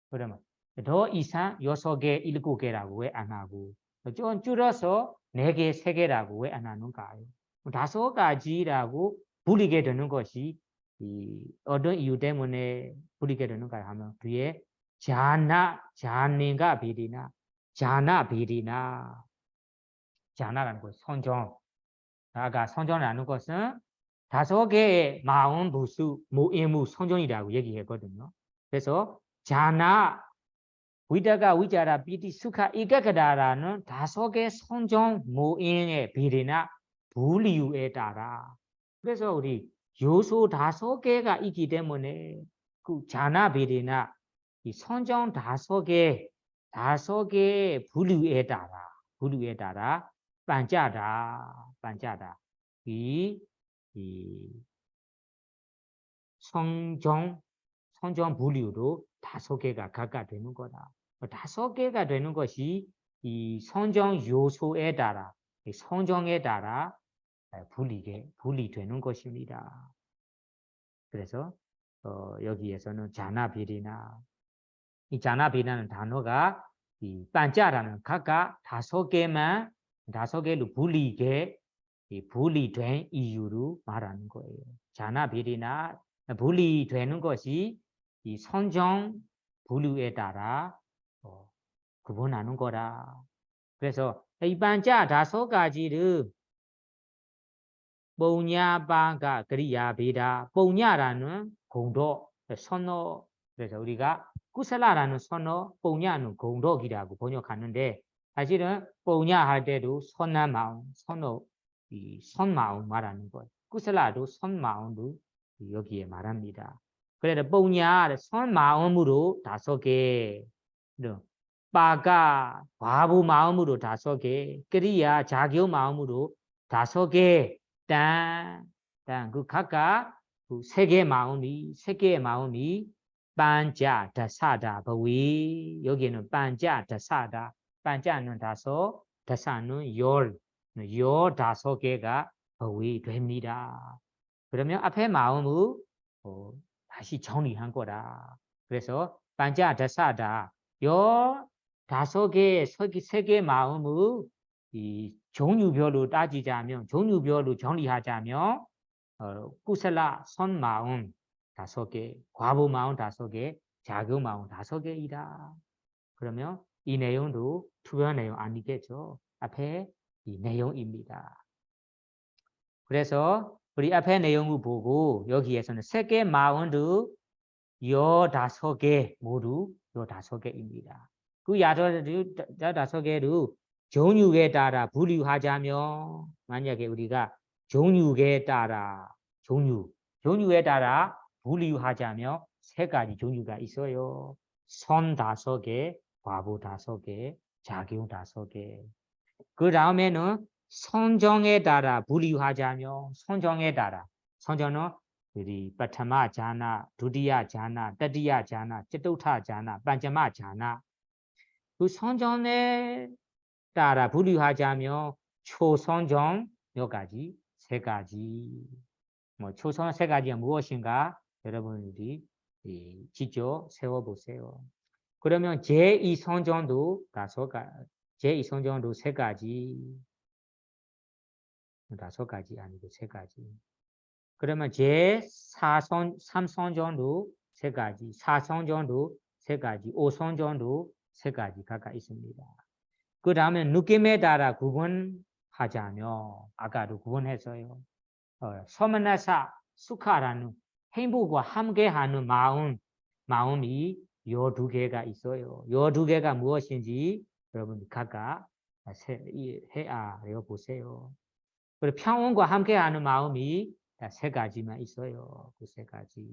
그러면 더 이상 6개, 7개라고 왜 안 하고 좀 줄여서 4개, 3개라고 왜 안 하는가요? 5가지라고 불리게 되는 것이 어떤 이유 때문에 불리게 되는가 하면 뒤에 자나가 비리나 자나라는 것 선정 아까 선정이라는 것은 5개의 마음 부수 모임무 선정이라고 얘기했거든요. 그래서 자나 위다가 위자라 비디 수카 이가가다라는 5개 선정 모임의 비리나 분리에 따라 그래서 우리 요소 5개가 있기 때문에 그 자나 비리나 이 선정 5개 분류에 따라 반자다 이 이 성정 분류로 5개가 각각 되는 거다. 5개가 되는 것이 이 성정 요소에 따라 성정에 따라 분리되는 것입니다. 그래서 여기에서는 자나비리나 이 자나비라는 단어가 이 반자라는 각각 5개로 분리된 이유로 말하는 거예요. 자나비리나 분리되는 것이 이 성정 분류에 따라 구분하는 거라. 그래서 이 반자 5가지를 뽕냐바가 그리야비다. 뽕냐라는 공도 선어. 그래서 우리가 구슬라라는 선어, 뽕냐는 공덕이라고 번역하는데 사실은 뽕냐 할 때도 선한 마음, 선어, 이 선마음 말하는 거예요. 구슬라도 선마음도 여기에 말합니다. 그래서 뽕냐 선마음으로 5개, 빠가 과부 마음으로 5개, 그리야 자교 마음으로 5개. 단 그 각각 그 3개의 마음이 반자 다사다 버위. 여기는 반자 다사다. 반자는 5, 다사는 열 5개가 버위 됩니다. 그러면 앞에 마음을 다시 정리한 거다. 그래서 반자 다사다. 열 5개, 3개 마음을 이 종류별로 따지자면, 종류별로 정리하자면, 구슬라 선마음 5개, 과보마음 5개, 자교마음 5개이다. 그러면 이 내용도 특별한 내용 아니겠죠. 앞에 이 내용입니다. 그래서 우리 앞에 내용을 보고 여기에서는 3개 마음도 15개 모두 15개입니다. 그 15개로 종류에 따라 분류하자면 만약에 우리가 종류에 따라 분류하자면 3가지 종류가 있어요. 선 5개, 과보 5개, 자교 5개. 그 다음에는 선정에 따라 분류하자면 선정은 우리 파타마 자나, 두디야 자나, 따디야 자나, 쩌토타 자나, 반자마 자나. 그 선정에 따라 분류하자면 초선정 몇 가지? 3가지. 뭐 초선 3가지가 무엇인가? 여러분들이 직접 세워보세요. 그러면 제2선정도 5가지, 제2선정도 3가지. 5가지 아니고 3가지. 그러면 제3선정도 3가지, 4선정도 3가지, 5선정도 3가지 각각 있습니다. 그 다음에 느낌에 따라 구분하자면 아까도 구분했어요. 서머나사 수카라는 행복과 함께하는 마음이 12개가 있어요. 12개가 무엇인지 여러분 각각 헤아려 보세요. 그리고 평온과 함께하는 마음이 3가지만 있어요. 그 3가지.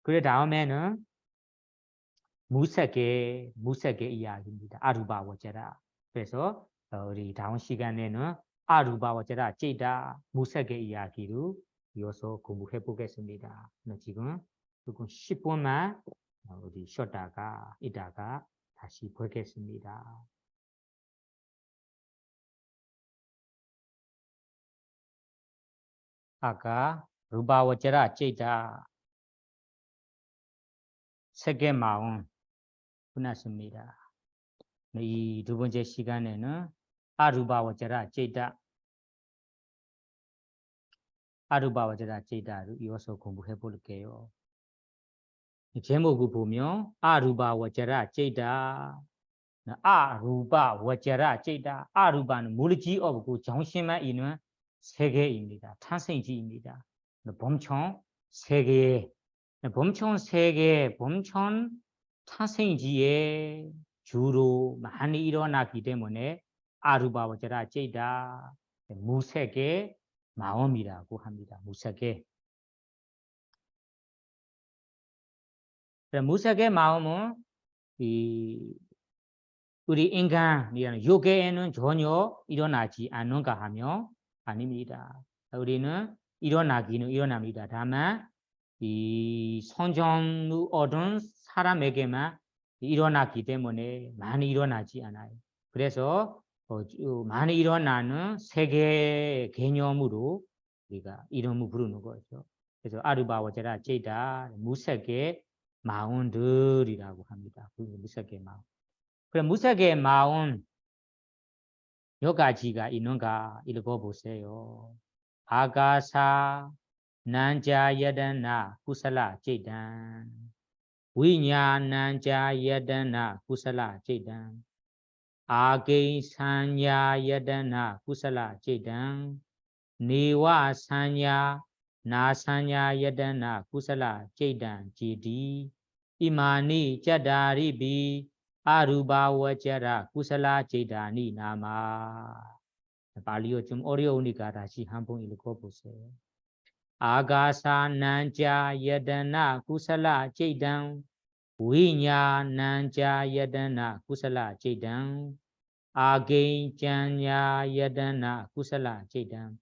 그 다음에는 무색의 이야기입니다. 아루바워제라. 그래서 우리 다음 시간에는 아루바워제라 제다 무색의 이야기로 이어서 공부해 보겠습니다. 지금 10분만 우리 쉬었다가 이따가 다시 보겠습니다. 아까 루바워제라 제다 세계 마음 끝났습니다. 이 2번째 시간에는 아루바워제라 제다를 이어서 공부해 볼게요. 제목을 보면 아루바워제라 제다, 아루바워제라 제다. 아루바는 물질 없고 정신만 있는 세계입니다. 탄생지입니다. 범총 세계, 범총 탄생지에 주로 많이 일어나기 때문에 아루바워제라 제다 무색의 마음이라고 합니다. 무색의 마음은 우리 인간 요괴에는 전혀 일어나지 않는가 하면 아닙니다. 우리는 일어나기는 일어납니다. 다만 이 선정무 얻은 사람에게만 일어났기 때문에 많이 일어나지 않아요. 그래서 많이 일어나는 세계 개념으로 우리가 이름을 부르는 거죠. 그래서 아르바와자라 제다 무색의 마운들이라고 합니다. 무색의 마운. 그럼 무색의 마운 몇 가지가 있는가 읽어보세요. 아가사 난자여드나 구슬라 제단 위냐난자여드나 구슬라 제단 아게산야여드나 구슬라 제단 네와산야 나산야여드나 구슬라 제단 제디 이마니 자다리비 아루바와자라 구슬라 제다니 나마 발리오 좀 어려우니까 다시 한번 읽어보세요. 아가사난자 여드나 구슬라 제단 위냐난자 여드나 구슬라 제단 아게인짠야 여드나 구슬라 제단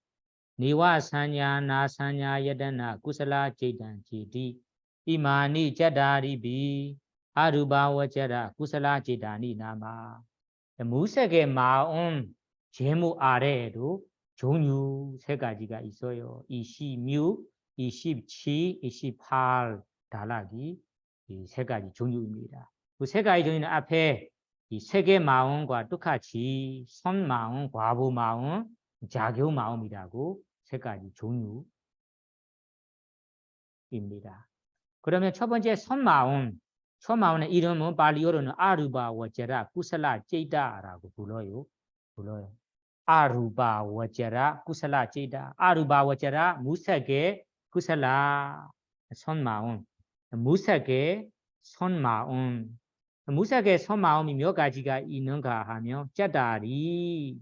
니와산야 나산야 여드나 구슬라 제단 제디 이마니 자다리비 아루바와자라 구슬라 제다니 나마 무색의 마음 제무 아래에도 종류 세 가지가 있어요. 26, 27, 28 달락이 이 세 가지 종류입니다. 그 세 가지 종류는 앞에 이 세계 마음과 똑같이 선 마음, 과부 마음, 자교 마음이라고 세 가지 종류입니다. 그러면 첫 번째 선 마음, 첫 마음의 이름은 발리어로는 아르바와자라 구슬라 제이다라고 불러요. 아루바와자라 구슬라 제이다. 아루바와자라 무색의 구슬라 선마음. 무색의 선마음. 무색의 선마음이 몇 가지가 있는가 하면 짜다리는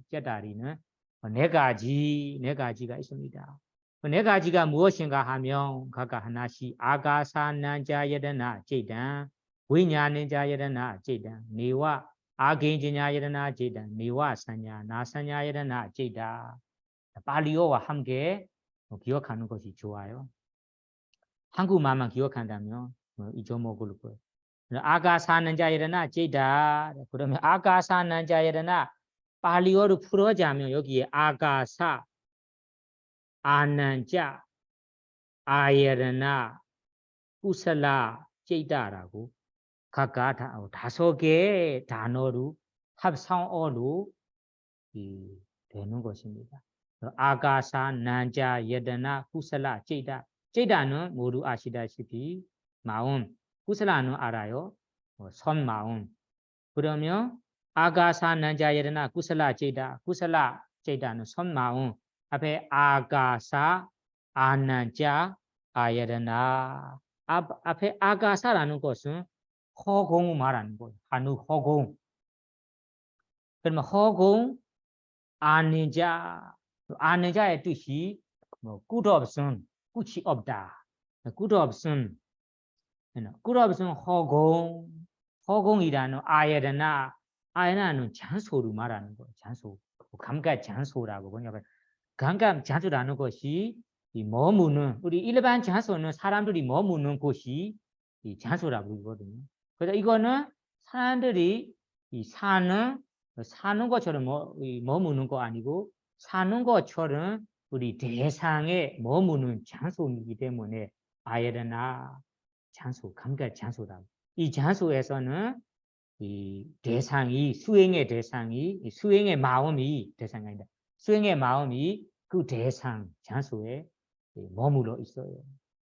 네 가지가 있습니다. 네 가지가 무엇인가 하면 각각 하나씩 아가사난자여드나 제단 위냐는자여드나 제단 네와 아게인지냐여드나 제단 네와 산야 나산야여드나 제다 발리어와 함께 기억하는 것이 좋아요. 한국말만 기억한다면 잊어먹을 거예요. 아가사난자여드나 제다 그러면 아가사난자여드나 발리어로 풀어자면 여기에 아가사 아난자 아예르나 구슬라 제이다라고 각각 다섯 개의 단어로 합성어로 되는 것입니다. 아가사 난자 예드나 구슬라 제이다. 제이다는 모두 아시다시피 마음, 구슬라는 알아요. 선 마음. 그러면 아가사 난자 예드나 구슬라 제이다. 구슬라 제이다는 선 마음. 앞에 아가사 아난자 아예르나 앞에 아가사라는 것은 허공을 말하는 거예요. 하늘 허공. 그러면 허공 아는자의 뜻이 끝없음, 끝이 없다. 끝없음 허공이라는 아예르나는 장소를 말하는 거예요. 장소, 감각 장소라고 번역을. 감각 장소라는 것이 이 머무는 우리 일반 장소는 사람들이 머무는 곳이 이 장소라고 그러거든요. 그래서 이거는 사람들이 이 사는 것처럼 머무는 거 아니고 사는 것처럼 우리 대상에 머무는 장소이기 때문에 아예르나 장소, 감각 장소라고. 이 장소에서는 이 대상이 수행의 마음이 대상이 아니다. 수행의 마음이 그 대상 장소에 머물러 있어요.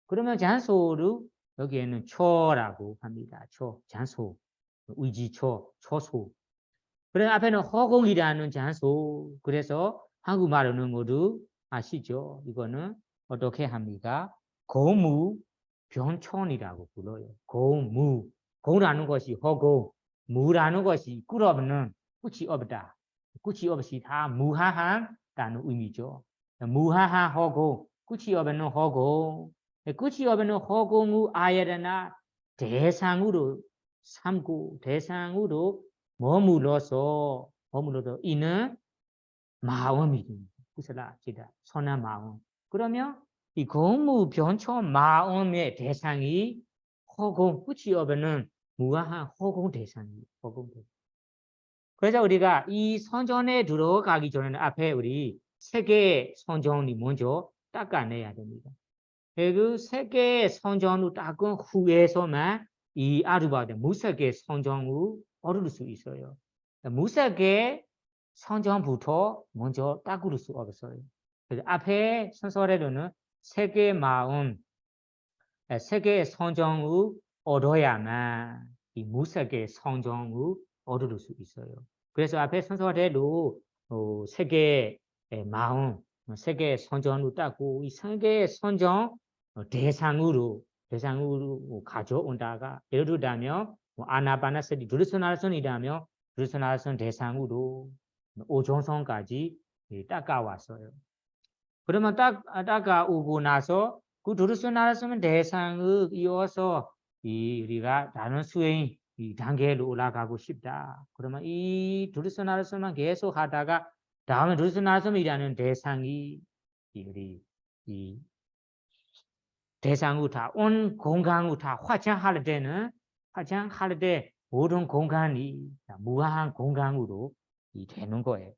그러면 장소를 여기에는 초라고 합니다. 장소, 의지초, 초소. 그래서 앞에는 허공이라는 장소. 그래서 한국말로는 모두 아시죠? 이거는 어떻게 합니까? 고무 변천이라고 불러요. 고무라는 것이 허공, 무라는 것이 끝없는 끝이 없다. 끝이 없이 다 무한하다는 의미죠. 무한한 허공, 끝이 없는 허공. 끝이 없는 허공의 아예르나 대상으로 삼고 대상으로 머물러서 이는 마음이 됩니다. kusala jida sona maung. 그러면 이 고무 변초 마음의 대상이 허공 끝이 없는 무한한 허공 대상이에요. 허공 대상. 그래서 우리가 이 선전에 들어가기 전에는 앞에 우리 세 개의 선전이 먼저 닦아내야 됩니다. 그 세 개의 선전을 닦은 후에서만 이 아르바데 무색의 선전을 얻을 수 있어요. 무색의 선전부터 먼저 닦을 수 없어요. 그래서 앞에 선설에는 세 개의 마음, 세 개의 선정을 얻어야만 이 무색의 선정을 얻을 수 있어요. 그래서 앞에 선설에도 세 개의 마음, 세 개의 선정을 닦고 이 세 개의 선정 대상으로 가져온다가 예를 들자면 아나파나스티 두르스나라선이라면 두르스나라선 대상으로 오종선까지 닦아왔어요. 그러면 닦아오고 나서 그 두르스나라선 대상을 이어서 우리가 다른 수행 이 단계로 올라가고 싶다. 그러면 이 두르스나라선만 계속 하다가 다음에 두르스나라선이라는 대상이 우리 이 대상을 다 온 공간을 다 화장할 때는 화장할 때 모든 공간이 무한한 공간으로 되는 거예요.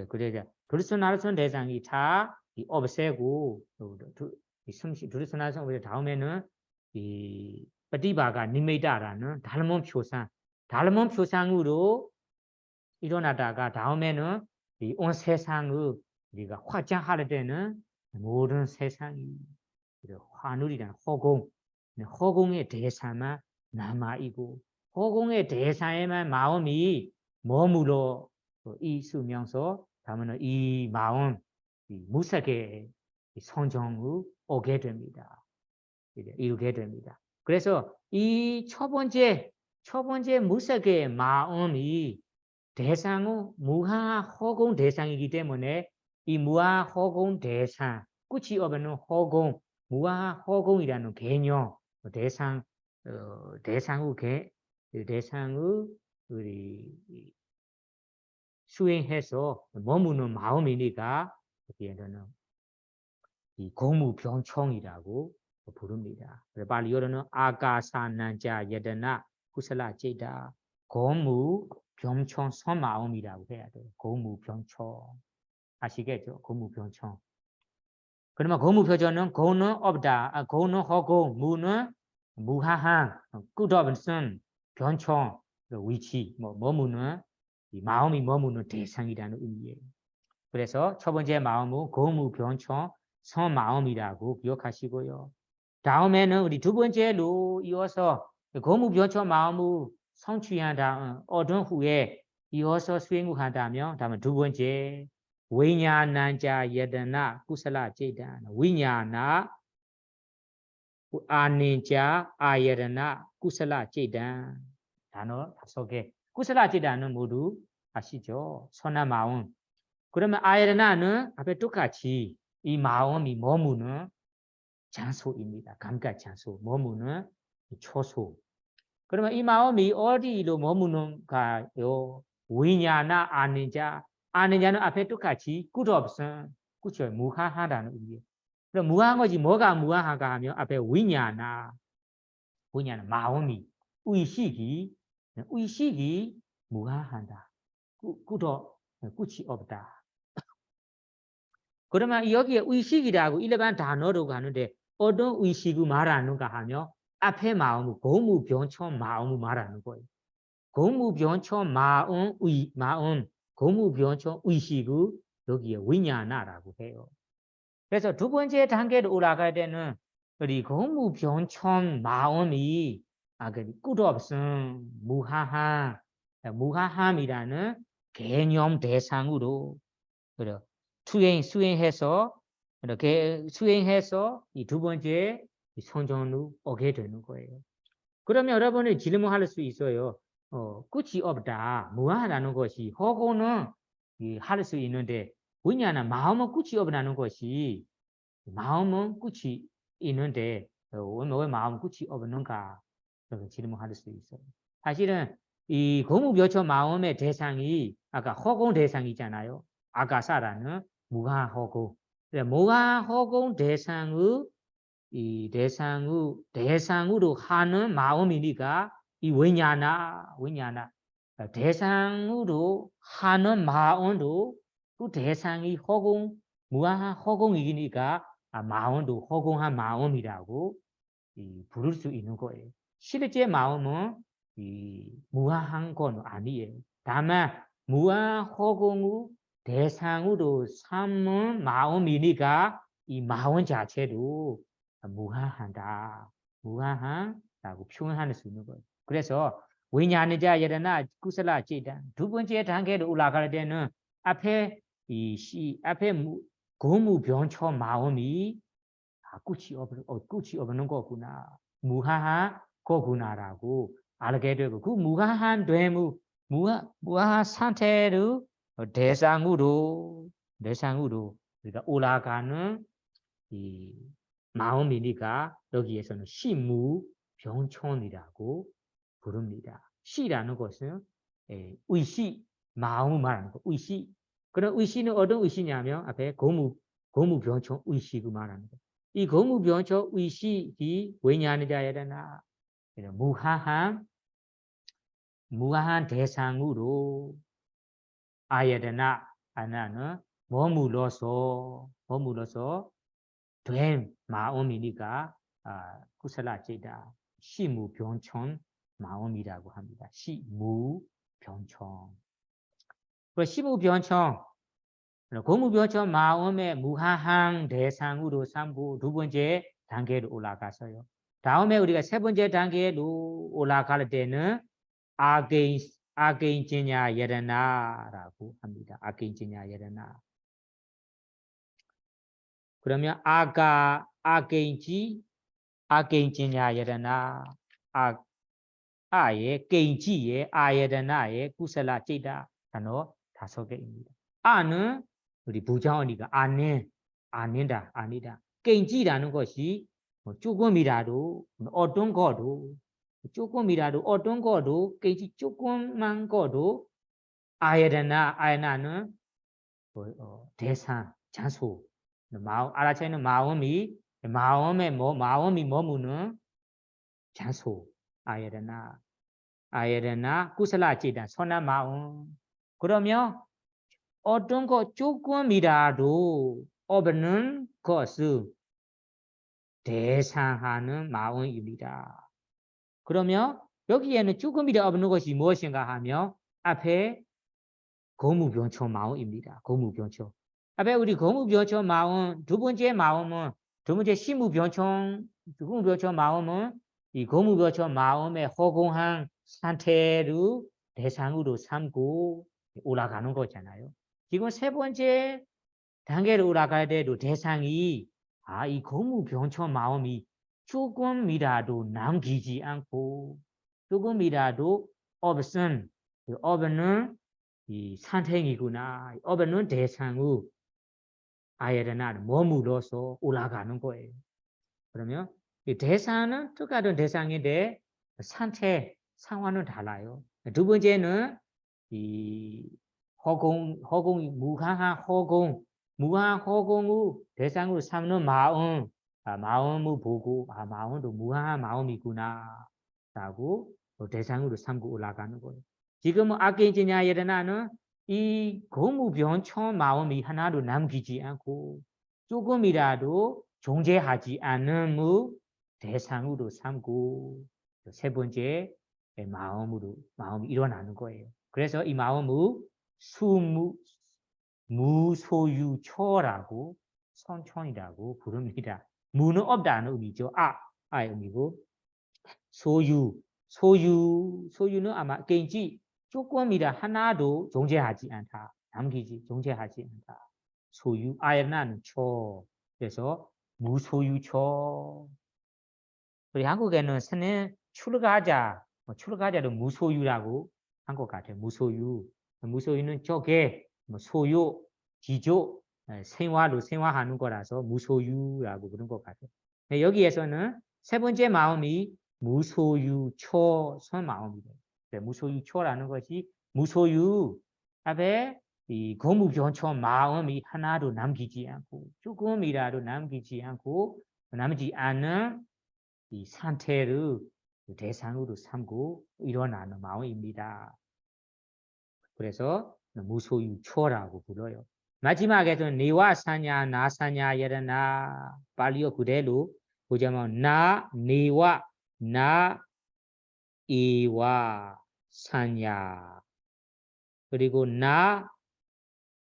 그래서 두르스나라선 대상이 다 없애고 두르스나라선 다음에는 이ปฏิ바가 니메이다라는 닮은 표상으로 일어나다가 다음에는 이 온 세상을 우리가 화장할 때는 모든 세상이 하늘이란 허공의 대사만 남아있고 허공의 대사에만 마음이 머물러 있으면서 다음에는 이 마음 이 무색의 성정을 오게 됩니다. 이루게 됩니다. 그래서 이 첫 번째 무색의 마음이 대상은 무한 허공 대상이기 때문에 이 무한 허공 대상 끝이 없는 허공 무한 허공이라는 개념 대상의 우리 수행해서 머무는 마음이니까 여기에는 이 고무병총이라고 부릅니다. 발리어로는 아가사난자 예드나 구슬라 제다 고무병총 선마음이라고 해야 돼요. 고무병총 아시겠죠? 고무병총. 그러면 고무표전은 고는 없다. 고는 허고 무는 무하한 끝없는 변총 위치 머무는 이 마음이 머무는 대상이라는 의미예요. 그래서 첫 번째 마음은 고무 변총 선마음이라고 기억하시고요. 다음에는 우리 두 번째로 이어서 고무 변총 마음을 성취한 다음 얻은 후에 이어서 수행을 한다면 다음에 두 번째 위냐난자 예드나 구슬라 제단 위냐나 아닌자 아예드나 구슬라 제단 단어 5개 구슬라 제단은 모두 아시죠? 선한 마음. 그러면 아예드나는 앞에 똑같이 이 마음이 머무는 장소입니다. 감각 장소 머무는 초소. 그러면 이 마음이 어디로 머무는가요? 위냐나 아닌자 아는자는 앞에 똑같이 끝없음, 그렇죠? 무한하다는 의미예요. 그럼 무한한 것이 뭐가 무한한가 하면 앞에 위냐나 마음이 의식이 무한하다. 끝이 없다. 그러면 여기에 의식이라고 일반 단어로 하는데 어떤 의식을 말하는가 하면 앞에 마음은 고무병총 마음을 말하는 거예요. 고무병총 마음 고무병총 의식을 여기에 위냐나라고 해요. 그래서 두 번째 단계로 올라갈 때는 우리 고무병총 마음이 끝없음 무한함이라는 개념 대상으로 그래 수행해서 이렇게 수행해서 이 두 번째 성전으로 오게 되는 거예요. 그러면 여러분이 질문할 수 있어요. 끝이 없다. 무한하다는 것이 허고는 할 수 있는데 왜냐하면 마음은 끝이 없다는 것이 마음은 끝이 있는데 왜 마음은 끝이 없는가? 그렇게 질문할 수 있어요. 사실은 이 고무묘처 마음의 대상이 아까 허공 대상이잖아요. 아가사라는 무하허공. 무하허공 대상의 이 대상으로 하는 마음이니까 이 위냐나 대상으로 하는 마음도 그 대상이 허공 무한 허공이니까 마음도 허공한 마음이라고 부를 수 있는 거예요. 실제 마음은 이 무한한 건 아니에요. 다만 무한 허공의 대상으로 삼은 마음이니까 이 마음 자체도 무한하다, 무한하다고 표현할 수 있는 거예요. 그래서 위냐자 여러나 구슬라 찌단 두 번째 단계로 올라갈 때는 앞에 고무 변처 마음이 끝이 없는 거구나. 무한한 거구나라고 알게 되고 그 무한한 되무 무한한 상태로 대상으로 우리가 올라가는 이 마음이니까 여기에서는 시무 병천이라고 부릅니다. 시라는 것은 의시 마음을 말하는 거. 의시. 그런 의시는 어떤 의시냐면 앞에 고무 병천 의시고 말하는 거. 이 고무 병천 의식이 왜냐하느냐에 되나 무한한 대상으로 아예되나 하나는 머물러서 된 마음이니까 구슬라 찌다 시무 병천 마음이라고 합니다. 시무 병천. 그 시무 병천 고무 병천 마음의 무한한 대상으로 삼고 두 번째 단계로 올라가서요. 다음에 우리가 세 번째 단계로 올라갈 때는 아게인지냐 예레나라고 합니다. 아게인지냐 예레나. 그러면 아게인지냐 예레나 아예 게인지의 아예레나의 구슬라 찌다 단어 5개입니다. 아는 우리 부자언니가 아닌다. 게인지라는 것이 조금이라도 어떤 거도 조금이라도 어떤 거도 게인지 조금만 거도 아예나는 대상 장소 알아차리는 마음이 머무는 장소 아예나 구슬라 찌다 선한 마음. 그러면 어떤 것 조금이라도 없는 것을 대상하는 마음입니다. 그러면 여기에는 조금이라도 없는 것이 무엇인가 하면 앞에 고무병처 마음입니다. 고무병처. 앞에 우리 고무병처 마음 두 번째 시무병처 마음은 이 고무병처 마음의 허공한 상태를 대상으로 삼고 올라가는 거잖아요. 지금 세 번째 단계로 올라갈 때도 대상이 이 고무병처 마음이 조금이라도 남기지 않고 조금이라도 없는 이 상태이구나. 없는 대상을 아예르나는 머물러서 올라가는 거예요. 그러면 이 대상은 똑같은 대상인데 상황은 달라요. 두 번째는 이 무한한 허공의 대상으로 삼는 마음을 보고 마음도 무한한 마음이구나 라고 대상으로 삼고 올라가는 거예요. 지금은 아게인지냐 예레나는 이 고무병처 마음이 하나도 남기지 않고 조금이라도 존재하지 않음을 대상으로 삼고 세 번째 마음이 일어나는 거예요. 그래서 이 마음을 무소유초라고 선천이라고 부릅니다. 무는 없다는 의미죠. 아의 의미고 소유는 아마 게인지 조금이라 하나도 존재하지 않다. 존재하지 않다. 소유 아예나는 초. 그래서 무소유초. 우리 한국에는 출가자도 무소유라고 한 것 같아요. 무소유는 저게 소유, 지조, 생활하는 거라서 무소유라고 그런 것 같아요. 여기에서는 세 번째 마음이 무소유초선 마음이에요. 무소유초라는 것이 무소유 앞에 이 고무병청 마음이 하나도 남기지 않고 조금이라도 남기지 않고 남지 않은 이 상태를 대상으로 삼고 일어나는 마음입니다. 그래서 무소유초라고 불러요. 마지막에서 네와 사냐 나사냐 여러나 발리어 그대로 보자면 나 네와 나 이와 사냐 그리고 나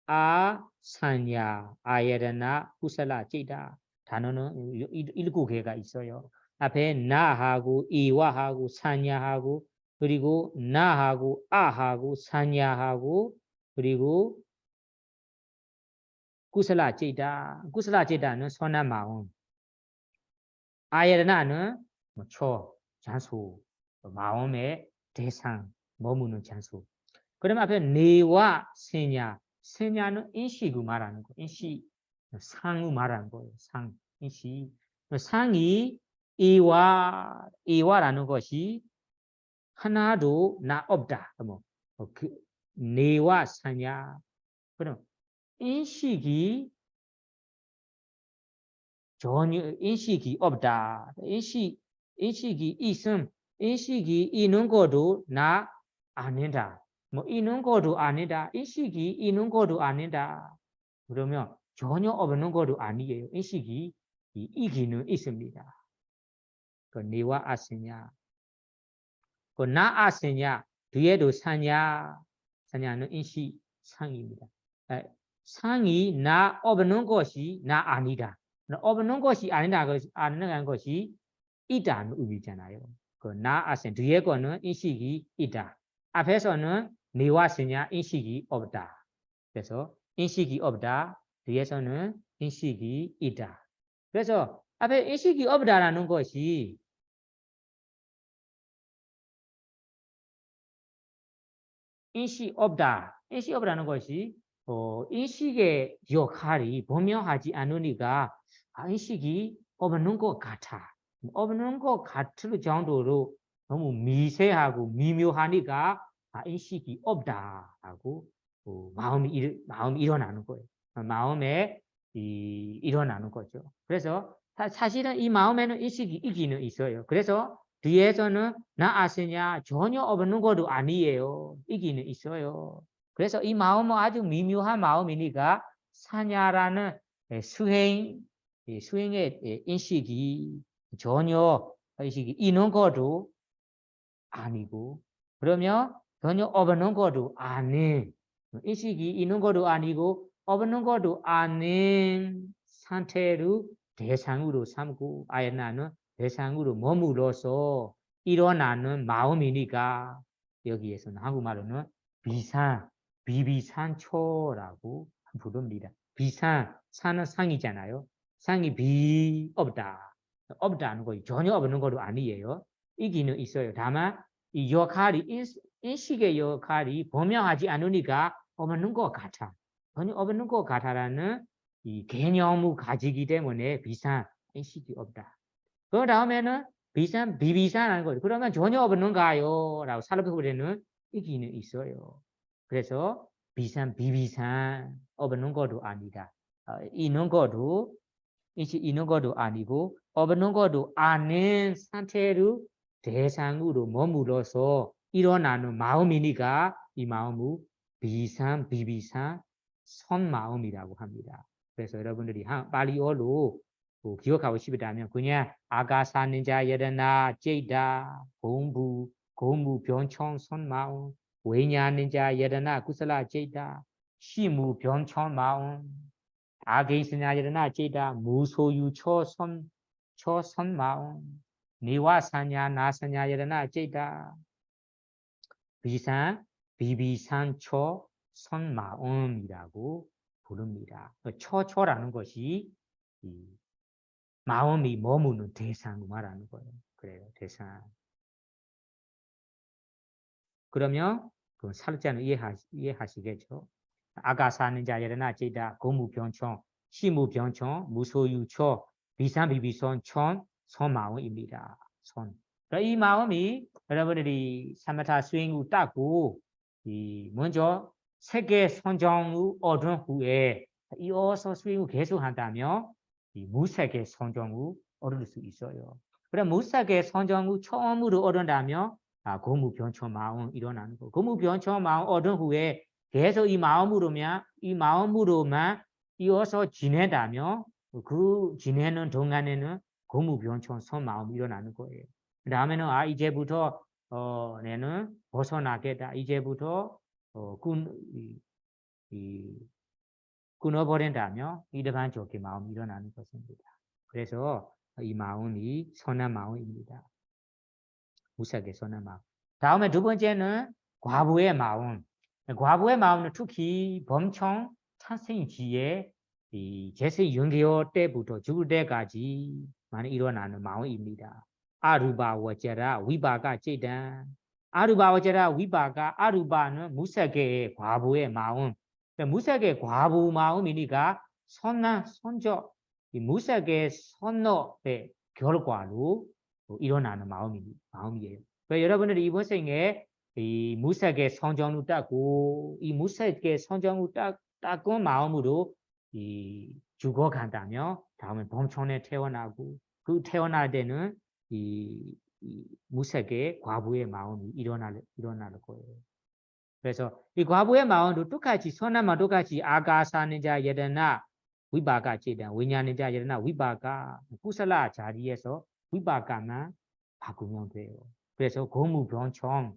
아 사냐 아여러나 구슬라 찌다 단어는 7개가 있어요. 앞에 나하고 이와하고 사냐하고 그리고 나하고 아하고 사냐하고 그리고 구슬라 찌다는 선한 마음. 아여러나는 장소 마음의 대상 머무는 장소. 그러면 앞에 네와 세냐는 인식을 말하는 거예요. 인식 상을 말하는 거예요. 인식 상이 이와라는 것이 하나도 나 없다. 네와 사냐 그럼 인식이 전혀 인식이 없다. 인식이 있음 인식이 있는 것도 나 아니다. 있는 것도 아니다. 인식이 있는 것도 아니다. 그러면 전혀 없는 것도 아니에요. 인식이 이기는 있습니다. 그 네와 아세냐. 그 나 아세냐. 뒤에도 사냐는 인식 상입니다. 상이 나 없는 것이 나 아니다. 없는 것이 아니라는 것이 있다는 의미잖아요. 그 나 아세 뒤에 거는 인식이 있다. 앞에서는 네와 세냐 인식이 없다. 그래서 인식이 없다. 뒤에서는 인식이 있다. 그래서 앞에 인식이 없다라는 것이 인식 없다라는 것이 인식의 역할이 분명하지 않으니까 인식이 없는 것 같아. 없는 것 같을 정도로 너무 미세하고 미묘하니까 인식이 없다라고 마음이 일어나는 거예요. 마음에 일어나는 거죠. 그래서 사실은 이 마음에는 인식이 있기는 있어요. 그래서 뒤에서는 나 아세냐 전혀 없는 것도 아니에요. 있기는 있어요. 그래서 이 마음은 아주 미묘한 마음이니까 사냐라는 수행의 인식이 전혀 인식이 있는 것도 아니고 그러면 전혀 없는 것도 아닌 인식이 있는 것도 아니고 없는 것도 아닌 상태를 대상으로 삼고 아예 나는 대상으로 머물러서 일어나는 마음이니까 여기에서는 한국말로는 비비산초라고 부릅니다. 산은 상이잖아요. 상이 없다는 거 전혀 없는 것도 아니에요. 있기는 있어요. 다만 이 역할이 인식의 역할이 분명하지 않으니까 없는 것 같아. 전혀 없는 것 같아라는 이 개념을 가지기 때문에 인식이 없다. 그 다음에는 비비산하는 거죠. 그러면 전혀 없는가요? 라고 살펴보려는 있기는 있어요. 그래서 비비산 없는 것도 아니다. 있는 것도 아니고 없는 것도 아닌 상태를 대상으로 머물러서 일어나는 마음이니까 이 마음을 비비산 선마음이라고 합니다. 그래서 여러분들이 발리어로 기억하고 싶다면 그냥 아가사닌자 여러나 제이다 공부 병청 선마음 외냐닌자 여러나 구슬라 제이다 시무 병청 마음 아게이스냐 여러나 제이다 무소유 초선 마음 니와사냐 나사냐 여러나 제이다 비비산초 선마음이라고 부릅니다. 초라는 것이 마음이 머무는 대상을 말하는 거예요. 그래요, 대상. 그러면 그 살자는 이해하시겠죠? 아가사는 자여나 제다 고무병청, 시무병청, 무소유초, 비산비비선천, 선마음입니다. 이 마음이 여러분들이 사마타 스윙을 닦고 먼저 세계 선정우 얻은 후에 이어서 수행을 계속한다면 이 무색의 선정우 얻을 수 있어요. 그럼 무색의 선정우 처음으로 얻는다면 고무변천 마음 일어나는 거. 고무변천 마음 얻은 후에 계속 이 마음으로만 이어서 지내다면 그 지내는 동안에는 고무변천 선마음 일어나는 거예요. 그 다음에는 이제부터 내는 벗어나겠다. 이제부터 끊어버린다며 이러한 좋게 마음이 일어나는 것입니다. 그래서 이 마음이 선한 마음입니다. 무색의 선한 마음. 다음에 두 번째는 과부의 마음. 과부의 마음은 특히 범청 탄생지에 이 제세 윤기호 때부터 죽을 때까지 많이 일어나는 마음입니다. 아루바워제라 위바가 제단. 아루바워제라 위바가 아루바는 무색의 과부의 마음. 무색의 과부 마음이니까 선한 선적 이 무색의 선노의 결과로 일어나는 마음이에요. 여러분들이 이번 생에 이 무색의 성정을 따고 이 무색의 성정을 따고 마음으로 이 죽어간다며 다음에 범천에 태어나고 그 태어날 때는 이 무색의 과부의 마음이 일어날 거예요. 그래서 이 과부의 마음도 똑같이 선한 마음 똑같이 아가사는 자 예르나 위바가 제단 위냐는 자 예르나 위바가 구슬라 자리에서 위바가만 바꾸면 돼요. 그래서 고무변청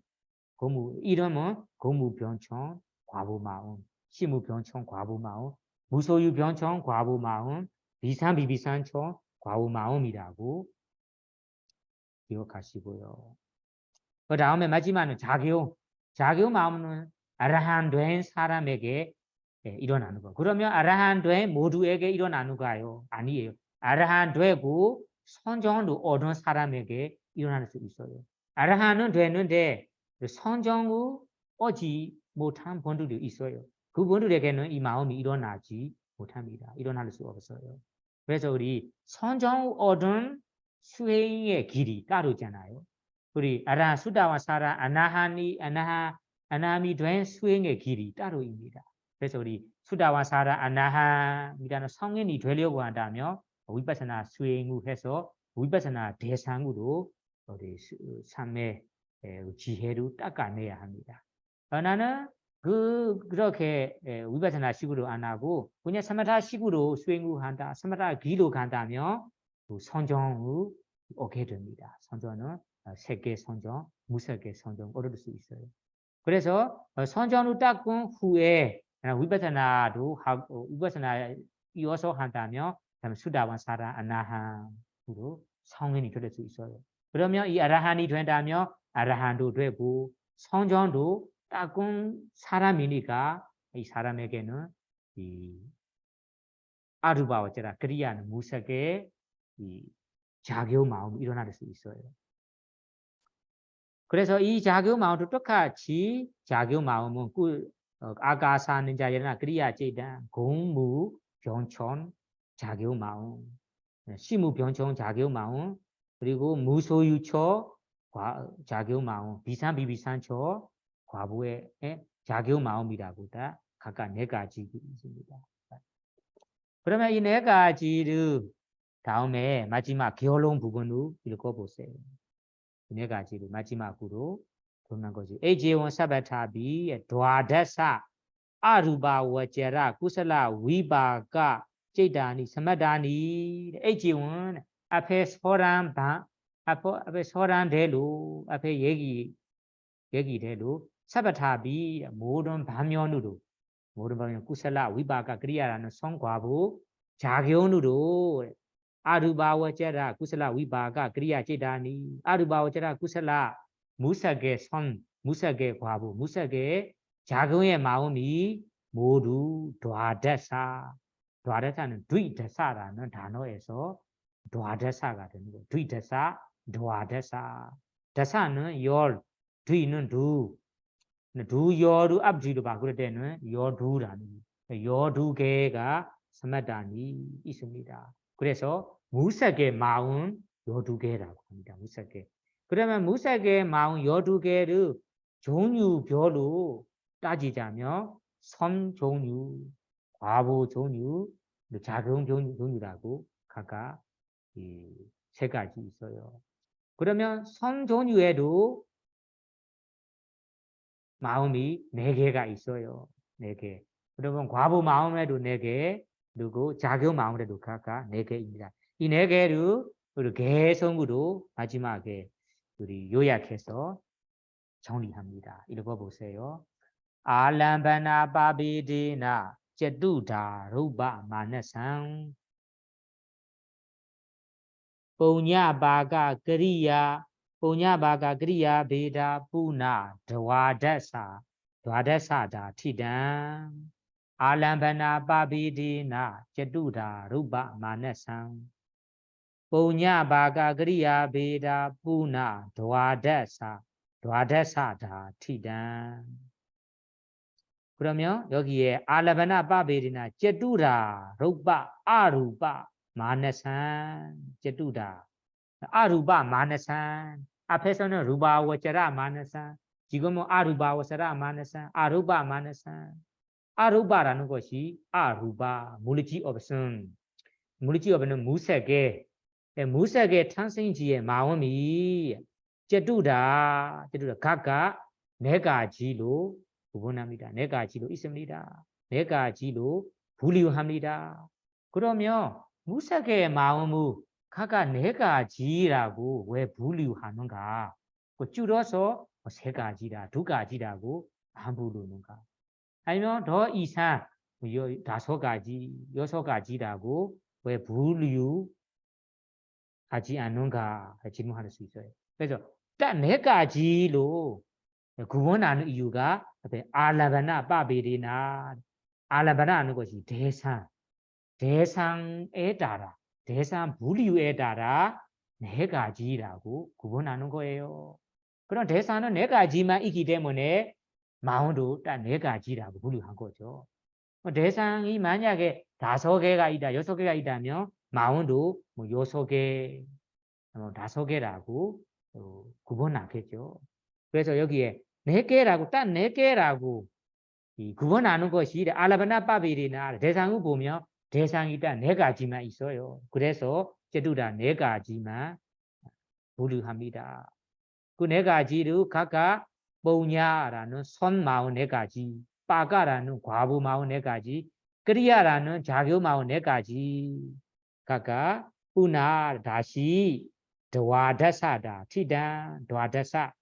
이름은 고무변청 과부마음, 시무변청 과부마음, 무소유변청 과부마음, 비산비비산청 과부마음이라고 기억하시고요. 그 다음에 마지막은 자교 마음은 아라한 된 사람에게 일어나는 거. 그러면 아라한 된 모두에게 일어나는가요? 아니에요. 아라한 되고 선정을 얻은 사람에게 일어날 수 있어요. 아라한은 되는데 선정을 얻지 못한 분들이 있어요. 그분들에게는 이 마음이 일어나지 못합니다. 일어날 수 없어요. 그래서 우리 선정을 얻은 수행의 길이 따르잖아요. 우리 아라 수다와 사라 아나함이 된 수행의 길이 따로입니다. 그래서 우리 수다와 사라 아나함이라는 성인이 되려고 한다면 위파사나 수행을 해서 위파사나 대상으로 우리 삶의 지혜를 닦아내야 합니다. 나는 그렇게 위파사나 식으로 안 하고 그냥 사마타 식으로 수행을 한다. 사마타 길로 간다면 선정을 얻게 됩니다. 선정은 세계 선정, 무색의 선정 얻을 수 있어요. 그래서 선정을 닦은 후에 위파사나도 하고 위파사나 이어서 한다면 수다wan 사라 아나함으로 성인이 될 수 있어요. 그러면 이 아라한이 된다면 아라한도 되고 선정도 닦은 사람이니까 이 사람에게는 이 아루바와제라 그리야는 무색의 이 자교 마음이 일어날 수 있어요. 그래서 이 자교 마음도 똑같이 자교 마음은 아가사는 자예나 그리야 제단 공무 병천 자교 마음 시무 병천 자교 마음 그리고 무소유처 자교 마음 비산비비산처 과부의 자교 마음이라고 다 각각 네 가지 있습니다. 그러면 이 네 가지를 다음에 마지막 결론 부분으로 읽어보세요. 네 가지를 마지막으로 보는 거지. 에제원 사바타비 도아다사 아루바와제라 구슬라 위바가 제다니 사마다니 에제원 앞에 소란 앞에 소란대로 앞에 얘기대로 사바타비 모든 방면으로 구슬라 위바가 그리야라는 성과부 자견으로 아루바와제라 구슬라 위바가 그리야 제다니 아루바와제라 구슬라 무색의 과부 무색의 자경의 마음이 모두 도아다사는 뒤다사라는 단어에서 도아다사가 되는 거예요. 뒤다사 도아다사 다사는 열 뒤는 두 여루 앞뒤로 바꿀 때는 여두라는 여두개가 사마다니 있습니다. 그래서 무색의 마음 여두개라고 합니다. 무색의. 그러면 무색의 마음 여두개를 종류별로 따지자면 선 종류, 과보 종류, 작용 종류라고 각각 이 세 가지 있어요. 그러면 선 종류에도 마음이 네 개가 있어요. 네 개. 그러면 과보 마음에도 네 개, 그리고 작용 마음에도 각각 네 개입니다. 이 네 개를 우리 개성으로 마지막에 우리 요약해서 정리합니다. 읽어보세요. 아람바나 바비디나 제두다 루바 마나상ปุญญาบากกริยาปุญญาบากกริยาเบดาปุณาดวาดัสสะดวาดัสสะดาทิตังอาลัมพนาปะปิตินะจตุดารูปมานัสสังปุญญาบากกริยาเบดาปุณาดวาดัสสะดาทิตัง 그러면 여기에 아라바나 바베리나 제두라 루바 아루바 마나산 제두다 아루바 마나산 앞에서는 루바 워자라 마나산 지금은 아루바 워사라 마나산 아루바 마나산 아루바라는 것이 아루바 물리지 없음 물리지 없는 무색의 탄생지의 마음이 제두다 각각 네 가지로 구분합니다. 네 가지로 있습니다. 네 가지로 분류합니다. 그러면 무색의 마음을 각각 네 가지라고 왜 분류하는가? 줄여서 세 가지라, 두 가지라고 안 부르는가? 아니면 더 이상 다섯 가지, 여섯 가지라고 왜 분류하지 않는가? 질문할 수 있어요. 그래서 딱 네 가지로 구분하는 이유가 아라바나 빠비리나 아라바나는 것이 대상에 따라 대상 분류에 따라 네 가지라고 구분하는 거예요. 그럼 대상은 네 가지만 있기 때문에 마음도 딱 네 가지라고 분류한 거죠. 대상이 만약에 다섯 개가 있다, 여섯 개가 있다면 마음도 뭐 여섯 개, 다섯 개라고 구분하겠죠. 그래서 여기에 네 개라고 딱 네 개라고 구분하는 것이 아라바나 빠비리나 대상을 보면 대상이 딱 네 가지만 있어요. 그래서 제두다 네 가지만 분류합니다. 그 네 가지를 각각ปุญญา라는 선마음 네 가지, 빠가라는 과부마음 네 가지, 그리야라는 작용마음 네 가지 각각 뿌나 다시 드와다사다 티단 드와다사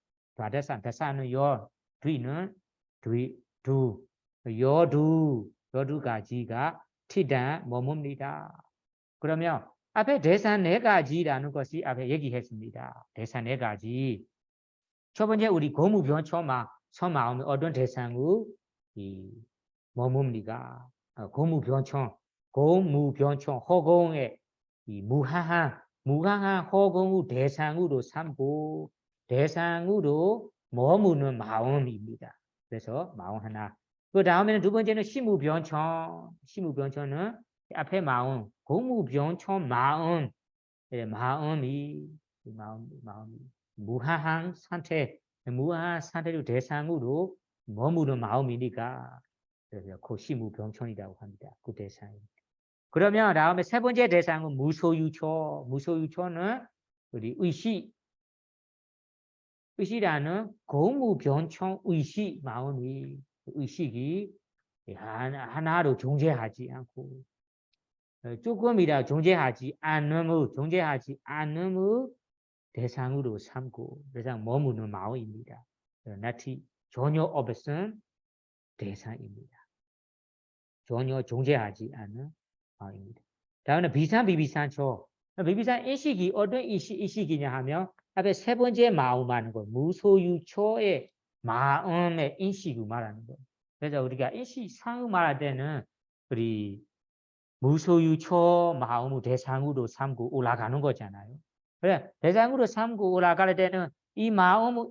다사는 요 뒤는 두 요두 가지가 티단 머뭅니다. 그러면 앞에 대산 네 가지라는 것이 앞에 얘기했습니다. 대산 네 가지. 첫 번째 우리 고무변초마 선마음이 어떤 대상을 머뭅니까? 고무변초 허공의 무한한 허공의 대상으로 삼고 대상으로 머무는 마음입니다. 그래서 마음 하나. 그 다음에는 두 번째는 시무변초는 앞에 마음, 고무변초 마음이 무한한 상태를 대상으로 머무는 마음이니까 그래서 그 시무변초이라고 합니다. 그 대상입니다. 그러면 다음에 세 번째 대상은 무소유초는 우리 의식이라는 고무변청 마음이 의식이 하나로 존재하지 않고 조금이라 존재하지 않음의 대상으로 삼고 그래서 머무는 마음입니다. 나티 전혀 없은 대상입니다. 전혀 존재하지 않은 마음입니다. 다음은 비비산초. 비비산 인식이 어떤 인식이냐 하면 앞에 세 번째 마음하는 거, 무소유초의 마음의 인식을 말하는 거예요. 그래서 우리가 인식상을 말할 때는 우리 무소유초 마음을 대상으로 삼고 올라가는 거잖아요. 그래 대상으로 삼고 올라갈 때는 이 마음을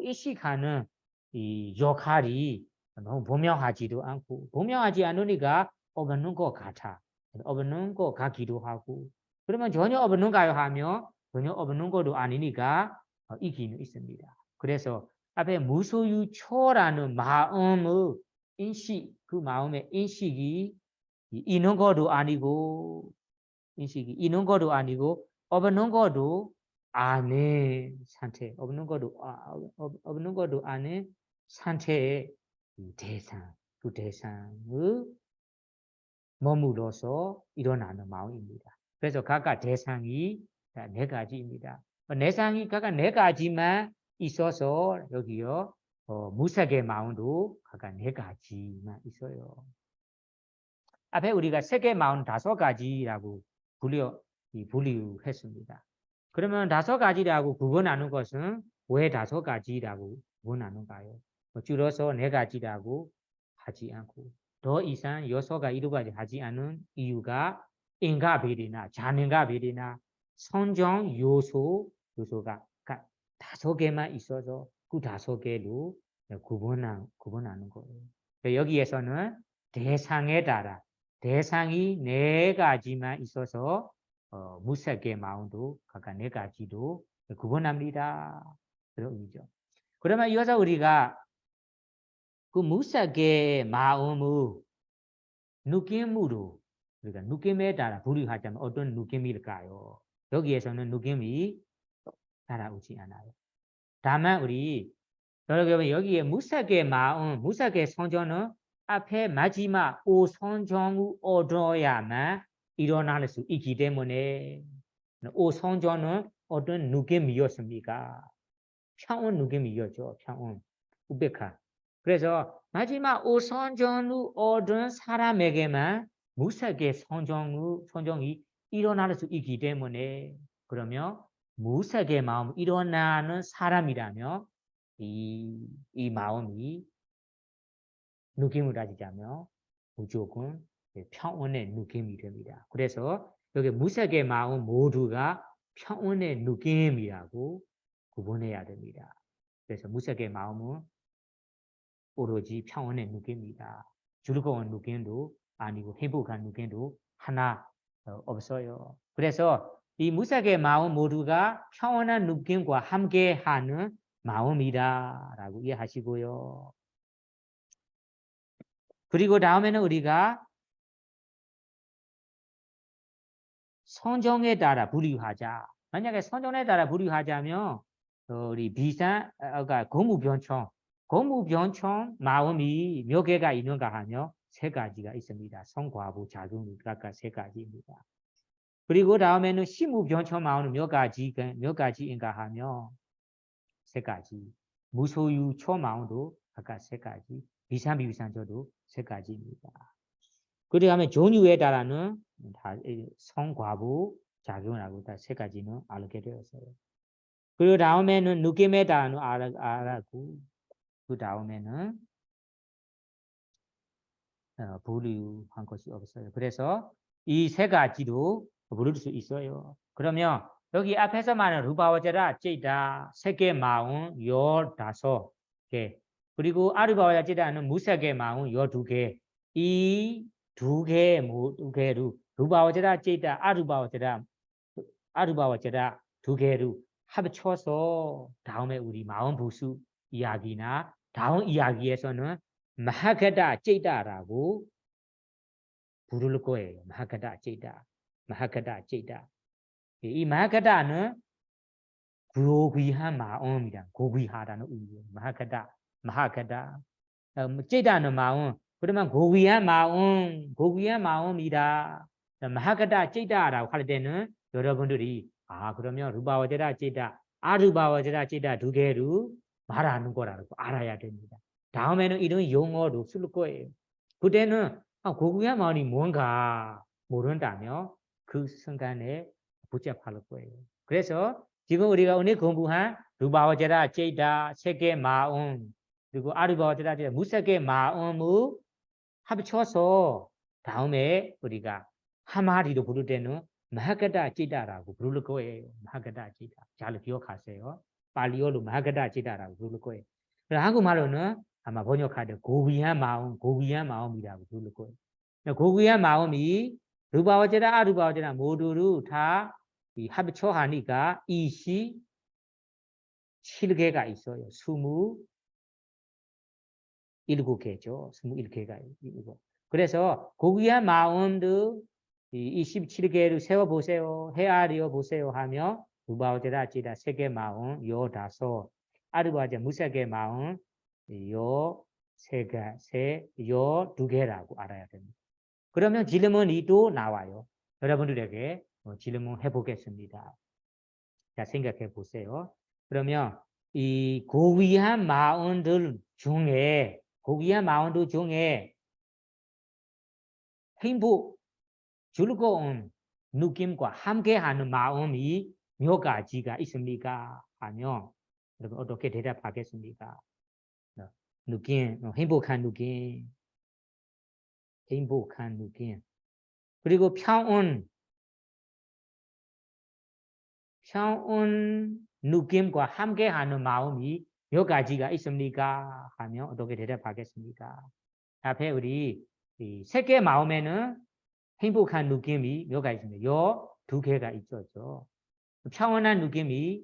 인식하는 이 역할이 너무 분명하지도 않고 분명하지 않으니까 없는 것 같아. 없는 것 같기도 하고 그러면 전혀 없는가요 하면 전혀 없는 것도 아니니까 있기는 있습니다. 그래서 앞에 무소유초라는 마음의 인식 그 마음의 인식이 있는 것도 아니고 인식이 있는 것도 아니고 없는 것도 아닌 상태 없는 것도 아닌 상태의 대상 그 대상을 머물러서 일어나는 마음입니다. 그래서 각각 대상이 네 가지입니다. 대상이 각각 네 가지만 있어서 여기요 무색의 마음도 각각 네 가지만 있어요. 앞에 우리가 세계 마음 5가지라고 분류했습니다. 그러면 5가지라고 구분하는 것은 왜 5가지라고 구분하는가요? 줄여서 4가지라고 하지 않고 더 이상 6가지 하지 않은 이유가 인과비리나 잔인과비리나 성정 요소가 5개만 있어서 그 5개로 구분하는 거예요. 여기에서는 대상에 따라 대상이 4가지만 있어서 무색의 마음도 각각 4가지로 구분합니다. 그런 의미죠. 그러면 이어서 우리가 그 무색의 마음의 느낌으로 우리가 느낌에 따라 분류하자면 어떤 느낌일까요? 여기에서는 느낌이 따라오지 않아요. 다만 우리 여러분 여기에 무색의 마음, 무색의 성전은 앞에 마지막 5성전을 얻어야만 일어날 수 있기 때문에 5성전은 어떤 느낌이었습니까? 평온 느낌이었죠. 평온, 우베카. 그래서 마지막 5성전을 얻은 사람에게만 무색의 성정이 일어날 수 있기 때문에 그러면 무색의 마음 일어나는 사람이라면 이 마음이 느낌을 가지자면 무조건 평온의 느낌이 됩니다. 그래서 여기 무색의 마음 모두가 평온의 느낌이라고 구분해야 됩니다. 그래서 무색의 마음은 오로지 평온의 느낌이다. 즐거운 느낌도 아니고 행복한 느낌도 하나 없어요. 그래서 이 무색의 마음 모두가 평온한 느낌과 함께하는 마음이다라고 이해하시고요. 그리고 다음에는 우리가 성정에 따라 분류하자. 만약에 성정에 따라 분류하자면 우리 그러니까 고무변청 마음이 몇 개가 있는가 하면 3가지가 있습니다. 성과부 작용이 각각 3가지입니다. 그리고 다음에는 시무변청 마음은 몇 가지인가 하면 3가지. 무소유초 마음도 각각 3가지. 비산비비산조도 3가지입니다. 그 다음에 종류에 따라는 다 성과부 작용하고 다 3가지는 알게 되었어요. 그리고 다음에는 느낌에 따라는 알았고 그 다음에는 분류한 것이 없어요. 그래서 이 3가지도 부를 수 있어요. 그러면 여기 앞에서 말하는 루바와제라 제이다 세계 마음 15개 그리고 아르바와제라 제이다는 무색의 마음 12개 이 2개로 루바와제라 제이다 아르바와제라 2개로 합쳐서 다음에 우리 마음 부수 이야기나 다음 이야기에서는 마하가다 제이다라고 부를 거예요. 마하가다 제이다. 이 마하가다는 고귀한 마음이다. 고귀하다는 의미예요. 마하가다. 제이다는 마음. 그러면 고귀한 마음이다. 마하가다 제이다라고 할 때는 여러분들이 그러면 루바와제라 제이다, 아르바와제라 제이다 2개로 말하는 거라고 알아야 됩니다. 다음에는 이런 용어도 쓸 거예요. 그때는 고귀한 마음이 뭔가 모른다면 그 순간에 복잡할 거예요. 그래서 지금 우리가 오늘 공부한 루바와제라 제이다 세계 마음 그리고 아르바와제라 제이다 무색의 마음을 합쳐서 다음에 우리가 한마디로 부를 때는 마하가다 제이다라고 부를 거예요. 마하가다 제이다. 잘 기억하세요. 팔리어로 마하가다 제이다라고 부를 거예요. 한국말로는 아마 번역할 때 고귀한 마음이라고 부를 거예요. 고귀한 마음이 루바와제라 아르바와제라 모두를 다 합쳐하니까 27개가 있어요. 7개죠. 21개가 이거. 그래서 고귀한 마음도 이 27개를 세워보세요. 헤아려 보세요 하며 루바오제라 찌다 3개 마음 요 다섯 아르바제 무색의 마음 요 3개 요 2개라고 알아야 됩니다. 그러면 질문이 또 나와요. 여러분들에게 질문 해보겠습니다. 자, 생각해 보세요. 그러면 이 고귀한 마음들 중에 행복, 즐거운 느낌과 함께하는 마음이 몇 가지가 있습니까? 하면 여러분 어떻게 대답하겠습니까? 느낌, 행복한 느낌. 그리고 평온 느낌과 함께하는 마음이 몇 가지가 있습니까? 하면 어떻게 대답하겠습니까? 앞에 우리 이 3개 마음에는 행복한 느낌이 몇 가지 있습니다. 요 2개가 있었죠. 평온한 느낌이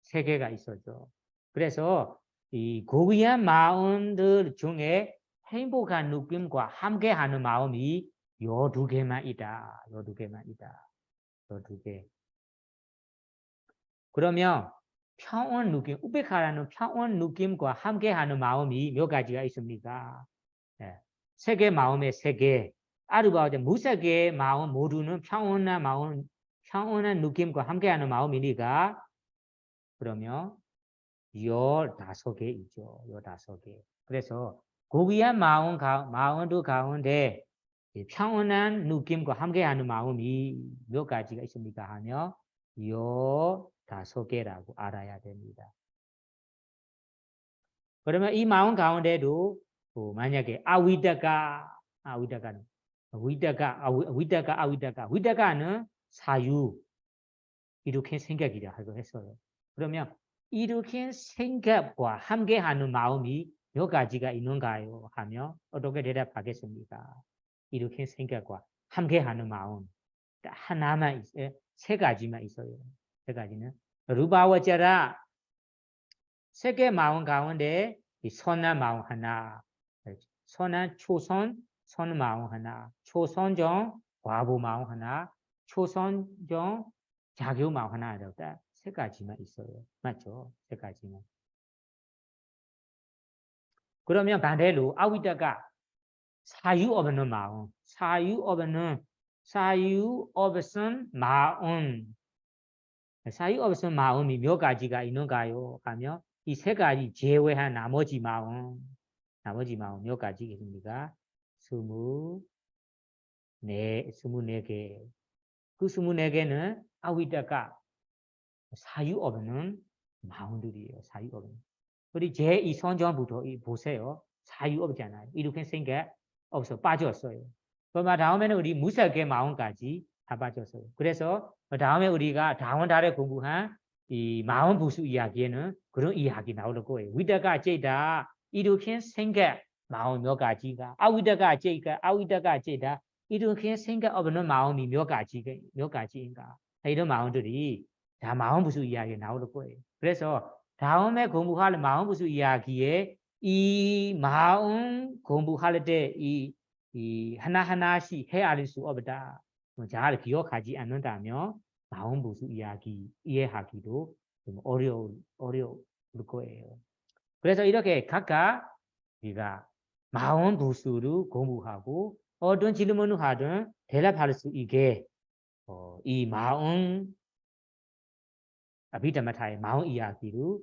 3개가 있었죠. 그래서 이 고귀한 마음들 중에 행복한 느낌과 함께하는 마음이 요 2개만 있다. 요 2개만 있다. 요 2개. 그러면 평온 느낌, 우베카라는 평온 느낌과 함께하는 마음이 몇 가지가 있습니까? 네. 3개 마음에 3개. 아르바오제 무색의 마음 모두는 평온한 마음, 평온한 느낌과 함께하는 마음이니까 그러면 15개 있죠. 15개. 그래서 고귀한 마음도 가운데 평온한 느낌과 함께하는 마음이 몇 가지가 있습니까? 하며 15개라고 알아야 됩니다. 그러면 이 마음 가운데도 만약에 위다가는 사유 이렇게 생각이라 하고 했어요. 그러면 이렇게 생각과 함께하는 마음이 몇 가지가 있는가요? 하며 어떻게 대답하겠습니까? 이렇게 생각과 함께하는 마음 하나만 있어요. 3가지만 있어요. 3가지는 루바와자라 3개 마음 가운데 이 선한 마음 하나, 선한 선 마음 하나, 초선정 과부 마음 하나, 초선정 자교 마음 하나 이렇게 3가지만 있어요. 맞죠? 3가지만. 그러면 반대로 아위다가 사유 없는 마음, 사유 없은 마음이 몇 가지가 있는가요? 하면 이 3가지 제외한 나머지 마음 몇 가지 있습니까? 24개. 그 24개는 아위다가 사유 없는 마음들이에요. 사유 없는. 우리 제2 선정부터 보세요. 사유 없잖아요. 이렇게 생각 없어 빠졌어요. 그러면 다음에는 우리 무색의 마음까지 다 빠졌어요. 그래서 다음에 우리가 다음 달에 공부한 이 마음 부수 이야기에는 그런 이야기 나올 거예요. 위다가 제다 이렇게 생각 마음 몇 가지가 아위다가 제다 이렇게 생각 없는 마음이 몇 가지인가 이런 마음들이 다 마음 부수 이야기 나올 거예요. 그래서 다음에 공부할 마음 부수 이야기에 이 마음 공부할 때 이 하나하나씩 헤아릴 수 없다. 잘 기억하지 않는다면 마음 부수 이야기 이해하기도 좀 어려울 거예요. 그래서 이렇게 각각 우리가 마음 부수를 공부하고 어떤 질문을 하든 대답할 수 있게 이 마음 아비다마타의 마음 이야기를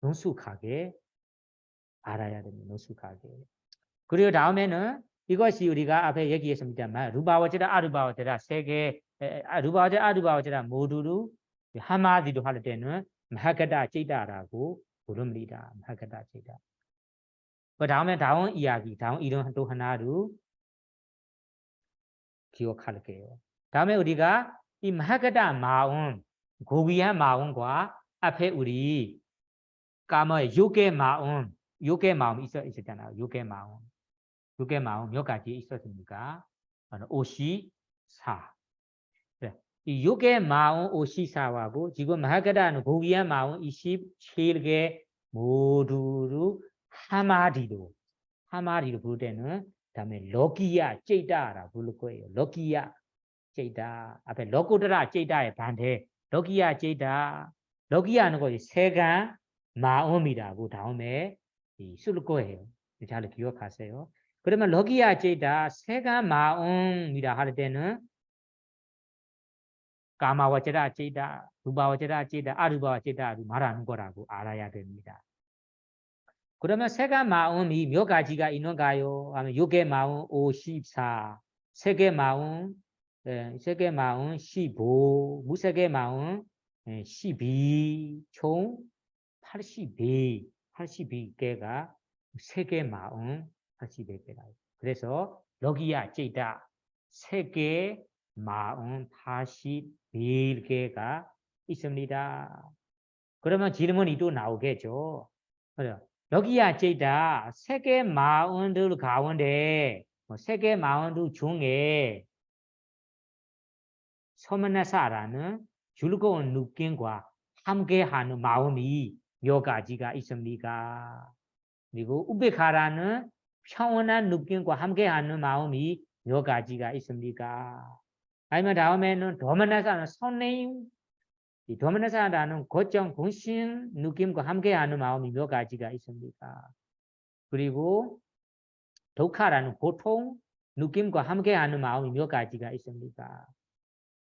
능숙하게 알아야 됩니다. 능숙하게. 그리고 다음에는 이것이 우리가 앞에 얘기했습니다만 루바와제라 아르바와제라 3개 루바와제라 아르바와제라 모두를 한마디로 할 때는 마하가다 제이다라고 부릅니다. 마하가다 제이다. 그 다음에 다음 이야기, 다음 이름 또 하나를 기억할게요. 다음에 우리가 이 마하가다 마음, 고귀한 마음과 앞에 우리 까마의 6개 마음 있었잖아요. 6개 마음 몇 가지 있었습니까? 54. 네. 이 6개 마음 54하고 지금 마하가다는 고귀한 마음 27개 모두를 하마디로 부를 때는 다음에 로기야 제이다라 부를 거예요. 로기야 제이다. 앞에 로고드라 제이다의 반대 로기야 제이다. 로기야는 것이 세간 마음이라고 다음에 쓸 거예요. 잘 기억하세요. 그러면 로기야 제이다 세간 마음이라 할 때는 까마와제라 제이다, 루바와제라 제이다, 아르바와제다로 말하는 거라고 알아야 됩니다. 그러면 세가 마음이 몇 가지가 있는가요? 하면 6개 마음 54, 세개 마음, 세개 마음 15, 무세개 마음 12, 총 82개가 세개 마음 82개가. 그래서 여기야 제이다 세개 마음 81개가 있습니다. 그러면 질문이 또 나오겠죠. 그래요. 여기야 제이다 세계 마음들 가운데 세계 마음들 중에 소문나사라는 즐거운 느낌과 함께하는 마음이 몇 가지가 있습니까? 그리고 우베카라는 평온한 느낌과 함께하는 마음이 몇 가지가 있습니까? 아니면 다음에는 도만나사는 선내임 이 도만나사라는 고정 공신 느낌과 함께하는 마음이 몇 가지가 있습니까? 그리고 독하라는 고통 느낌과 함께하는 마음이 몇 가지가 있습니까?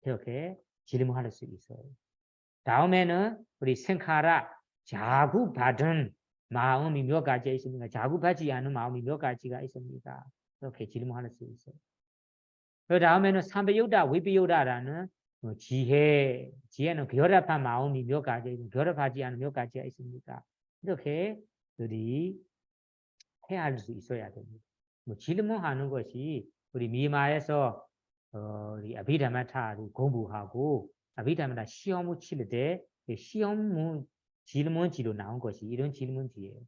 이렇게 질문할 수 있어요. 다음에는 우리 생카라 자구받은 마음이 몇 가지가 있습니까? 자구받지 않은 마음이 몇 가지가 있습니까? 이렇게 질문할 수 있어요. 그 다음에는 삼배요다, 위배요다라는 지혜는 결합한 마음이 몇 가지, 결합하지 않은 몇 가지가 있습니까? 이렇게 우리 헤아릴 수 있어야 됩니다. 질문하는 것이 우리 미마에서 우리 아비다마타를 공부하고 아비다마타 시험을 칠 때 시험 질문지로 나온 것이 이런 질문지예요.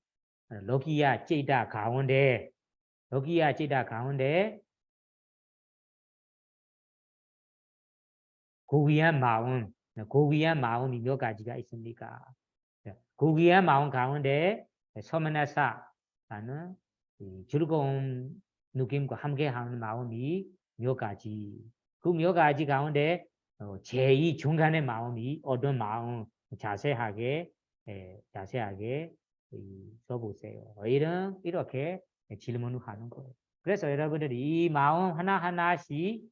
로기야 제이다 가운데 고귀한 마음이 몇 가지가 있습니까? 고귀한 마음 가운데 서머나사라는 즐거운 느낌과 함께하는 마음이 몇 가지. 그 몇 가지 가운데 제일 중간의 마음이 어떤 마음 자세하게 써보세요. 이렇게 질문을 하는 거예요. 그래서 여러분들이 이 마음 하나하나씩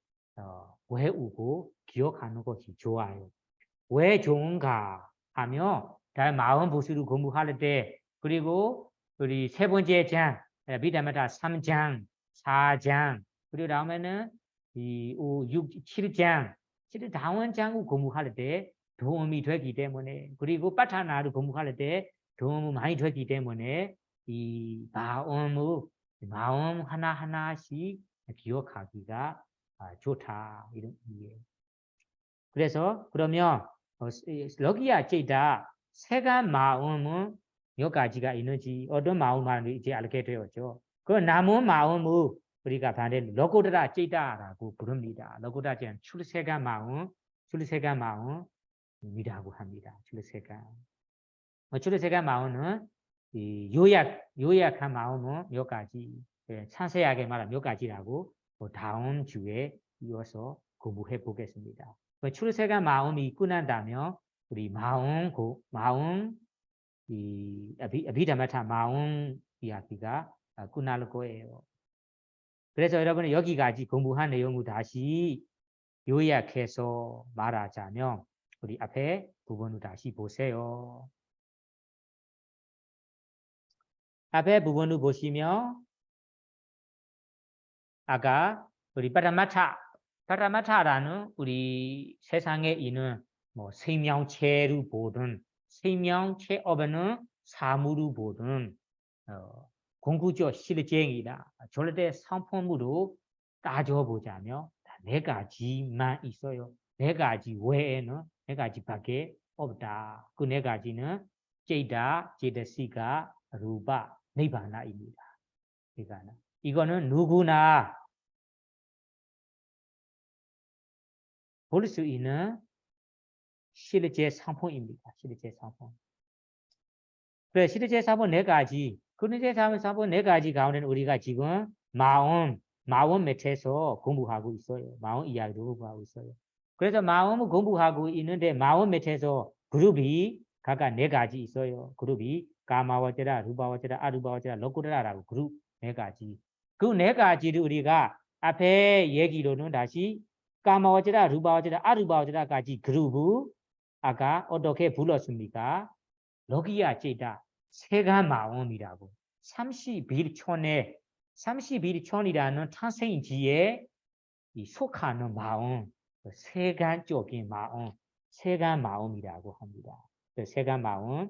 외우고 기억하는 것이 좋아요. 왜 좋은가 하며 마음 보수를 공부할 때 그리고 우리 세 번째 장 비담마다 3장, 4장 그리고 다음에는 이 5, 6, 7장, 7 다음 장을 공부할 때 도움이 되기 때문에 그리고 빠타나를 공부할 때 도움이 많이 되기 때문에 이 마음 하나하나씩 기억하기가 좋다 이런 의미예요. 그래서 그러면 러기야 제이다 세가 마음은 몇 가지가 있는지 어떤 마음을 이제 알게 되었죠. 그 남은 마음을 우리가 반대로 로고드라 제이다라고 부릅니다. 로고드라 제이다 출세가 마음이라고 합니다. 출세가 마음은 이 요약한 마음은 몇 가지 상세하게 말하면 몇 가지라고 다음 주에 이어서 공부해 보겠습니다. 출세가 마음이 끝난다면 우리 이 아비다마타 마음 이야기가 끝날 거예요. 그래서 여러분은 여기까지 공부한 내용을 다시 요약해서 말하자면 우리 앞에 부분을 다시 보세요. 앞에 부분을 보시면 아까 우리 파라마타라는 우리 세상에 있는 생명체를 보든 생명체 업에는 사물을 보든 공구적 실쟁이다. 절대 상품으로 따져보자면 네 가지만 있어요. 네 가지 외에는 네 가지밖에 없다. 그 네 가지는 제이다, 제이다시가, 루바, 니바나입니다. 이거는 누구나 볼 수 있는 실제 상품입니다. 실제 상품. 그래, 실제 상품 네 가지 그런데 사본 네 가지 가운데는 우리가 지금 마음 밑에서 공부하고 있어요. 마음 이야기도 공부하고 있어요. 그래서 마음을 공부하고 있는데 마음 밑에서 그룹이 각각 네 가지 있어요. 그룹이 가마와제라, 루바와제라, 아루바와제라, 로쿠라라고 그룹 네 가지. 그 네 가지를 우리가 앞에 얘기로는 다시 까마와제라, 루바와제라, 아루바와제라까지 그룹을 아까 어떻게 불렀습니까? 러기야 제다 세간 마음이라고 31촌에 31촌이라는 탄생지에 이 속하는 마음, 세간적인 마음, 세간 마음이라고 합니다. 그 세간 마음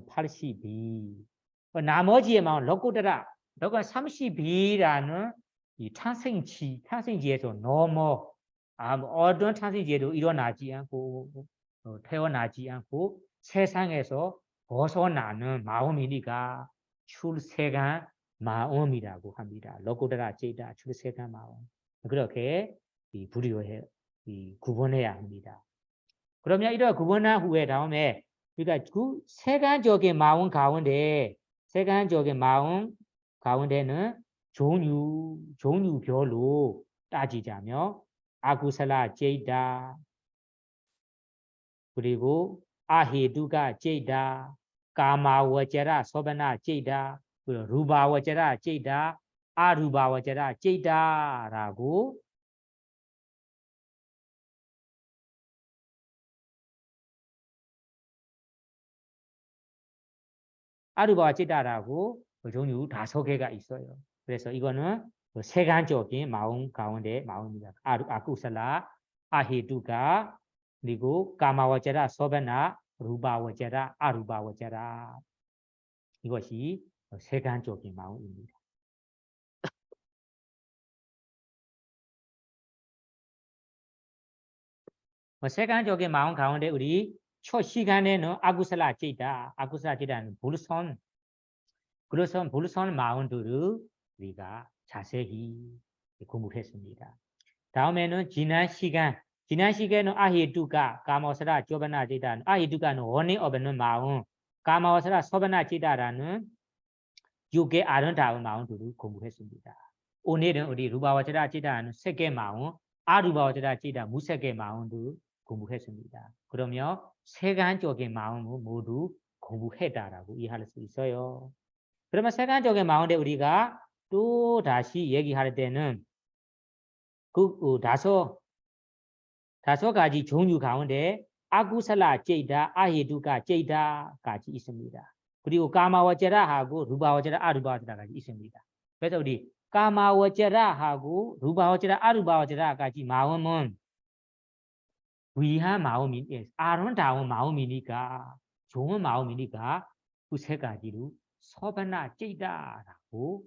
82, 나머지의 마음 로고드라, 너가 32라는 이 탄생지에서 넘어 어떤 탄생지에도 일어나지 않고 태어나지 않고 세상에서 벗어나는 마음이니까 출세간 마음이라고 합니다. 로고드라 제다 출세간 마음. 그렇게 분류해 구분해야 합니다. 그러면 이런 구분한 후에 다음에 그러니까 그 세간적인 마음 가운데는 종류별로 따지자면 아구살라 제이다 그리고 아헤두가 제이다 까마워제라 소바나 제이다 그리고 루바워제라 제이다 아루바워제라 제이다라고 아루바와 제다라고 종류 5개가 있어요. 그래서 이거는 세간적인 마음 가운데 마음입니다. 아쿠살라, 아헤두가, 그리고 까마와제라, 소바나, 루바와제라, 아루바와제라. 이것이 세간적인 마음입니다. 세간적인 마음 가운데 우리 첫 시간에는 아구살라 제다, 아구살라 제다는 불선 마음들을 우리가 자세히 공부했습니다. 다음에는 지난 시간에는 아히두가 까마오사라 조바나 제다는 아히두가는 원이 없는 마음, 까마오사라 소바나 제다라는 6개 아름다운 마음들을 공부했습니다. 오늘은 우리 루바와제라 제다는 3개 마음, 아루바와제라 제다 무색의 마음도 공부했습니다. 그러면 세간적인 마음을 모두 공부했다라고 이해할 수 있어요. 그러면 세간적인 마음에 우리가 또 다시 얘기할 때는 그 다섯 가지 종류 가운데 아구살라 제이다, 아헤두가 제이다까지 있습니다. 그리고 까마와제라하고 루바와제라, 아루바와제라까지 있습니다. 그래서 우리 까마와제라하고 루바와제라, 아루바와제라까지 마음은 위한 마음이 아름다운 마음이니까 좋은 마음이니까 그 세 가지로 서바나 제이다라고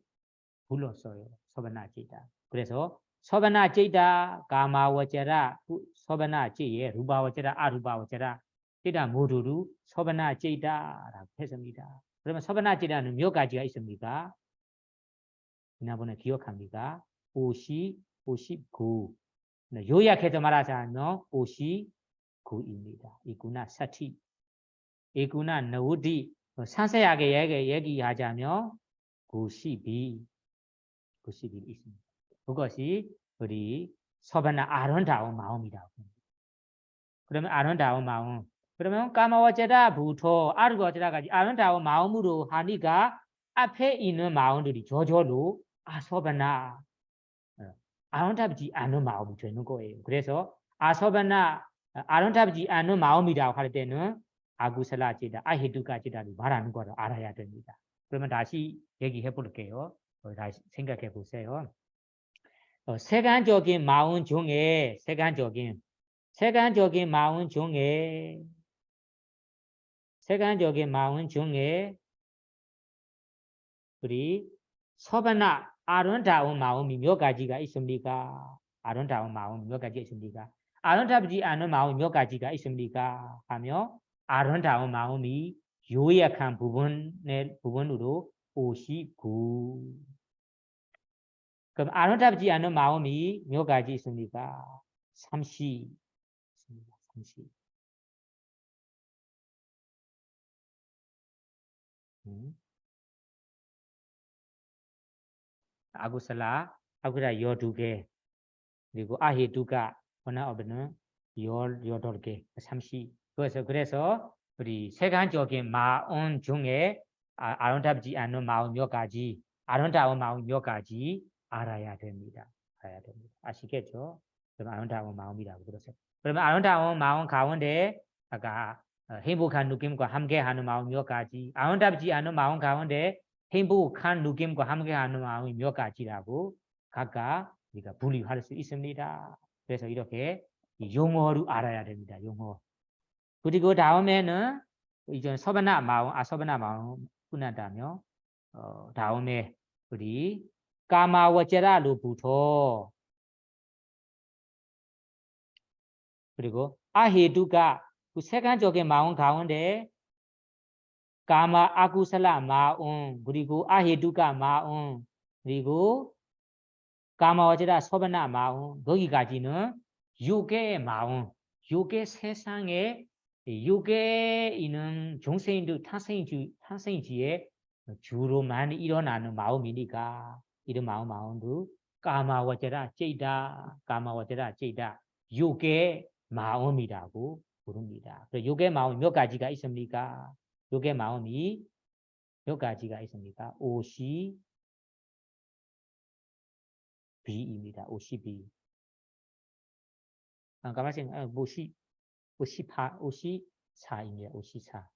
불렀어요. 서바나 제이다. 그래서 서바나 제이다, 가마와제라, 서바나 제이에 루바와제라, 아루바와제라 제이다 모두로 서바나 제이다라고 했습니다. 그러면 서바나 제이다는 몇 가지가 있습니까? 지난번에 기억합니까? 59. 요약해서 말하자면 59입니다. 이구나 사티, 이구나 너우디, 상세하게 얘기하자면 92 있습니다. 그것이 우리 서바나 아름다운 마음이라고. 그러면 아름다운 마음. 그러면 까마와제다부터 아르바제다까지 아름다운 마음으로 하니까 앞에 있는 마음들이 저절로 서바나 아름답지 않은 마음이 되는 거예요. 그래서 서바나 아름답지 않은 마음이라고 할 때는 아구살라제다, 아헤두가제다를 말하는 거를 알아야 됩니다. 그러면 다시 얘기해 볼게요. 다시 생각해 보세요. 세간적인 마음 중에 세간적인 마음 중에 우리 서바나 아름다운 마음이 몇 가지가 있습니까? 아름다운 마음 몇 가지 있습니까? 아름답지 않은 마음 몇 가지가 있습니까? 하며 아름다운 마음이 요약한 부분으로 59. 그럼 아름답지 않은 마음이 몇 가지 있습니까? 30. 30. 아구살라 아구라 요두게 그리고 아헤두가 하나 없는 요돌게 30 그래서 우리 세간적인 마온 중에 아론답지 않은 마온 몇 가지 아론다운 마온 몇 가지 알아야 됩니다. 아시겠죠? 그럼 아론다운 마음이라고 그러세요. 그러면 아론다운 마음 가운데 아까 행복한 느낌과 함께하는 마음 몇 가지 아론답지 않은 마음 가운데 행복한 느낌과 함께하는 마음이 몇 가지라고 각각 우리가 분류할 수 있습니다. 그래서 이렇게 용어로 알아야 됩니다. 용어. 그리고 다음에는 이제 서바나 마음, 아서바나 마음 끝난다며 다음에 우리 까마워제라로부터 그리고 아헤두가 그 세간적인 마음 가운데 까마 아구살라 마음 그리고 아헤두가 마음 그리고 까마워제라 서바나 마음 거기까지는 육의 마음, 육의 세상에 육에 있는 중생인들 탄생지에 주로 많이 일어나는 마음이니까 이런 마음도 까마워제라 째이다 육의 마음이라고 부릅니다. 육의 마음 몇 가지가 있습니까? 육의 마음이 몇 가지가 있습니까? 52입니다. 52. 가만히 54입니다. 54.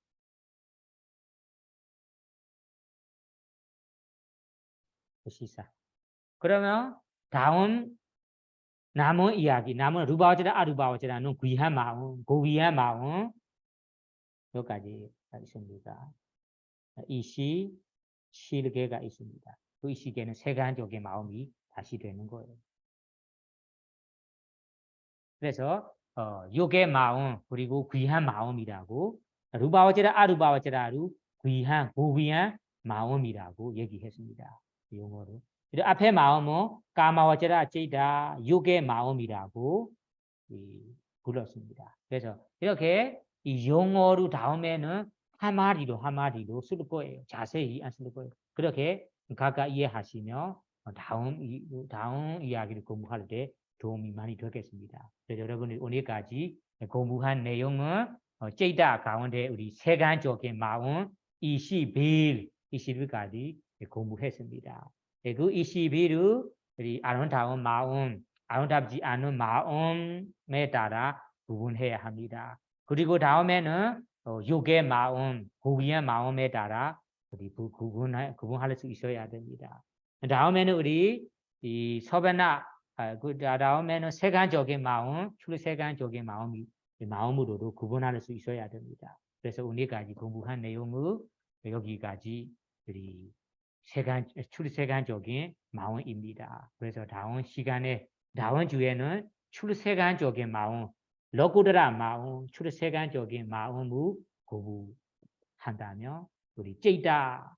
54. 그러면 다음 남은 이야기, 남은 루바오제라 아루바오제라는 귀한 마음, 고귀한 마음 몇 가지 있습니다. 27개가 있습니다. 그 20개는 세간적인 마음이 다시 되는 거예요. 그래서 6의 마음 그리고 귀한 마음이라고 루바오제라 아루바오제라로 귀한 고귀한 마음이라고 얘기했습니다. 용어로. 앞에 마음은 까마와제라 째이다 6의 마음이라고 불렀습니다. 그래서 이렇게 이 용어로 다음에는 한마디로 쓸 거예요. 자세히 안 쓸 거예요. 그렇게 각각 이해하시며 다음 이야기를 공부할 때 도움이 많이 되겠습니다. 그래서 여러분이 오늘까지 공부한 내용은 째이다 가운데 우리 세간적인 마음 20일까지 공부했습니다. 그 20일을 우리 아름다운 마음, 아름답지 않은 마음에 따라 구분해야 합니다. 그리고 다음에는 6의 마음, 고귀한 마음에 따라 우리 구분할 수 있어야 됩니다. 다음에는 우리 이 서변나 그 다음에는 세간적인 마음, 출세간적인 마음으로도 구분할 수 있어야 됩니다. 그래서 오늘까지 공부한 내용은 여기까지 우리 출세간적인 마음입니다. 그래서 다음 주에는 출세간적인 마음, 러구드라 마음, 출세간적인 마음을 공부한다며 우리 째이다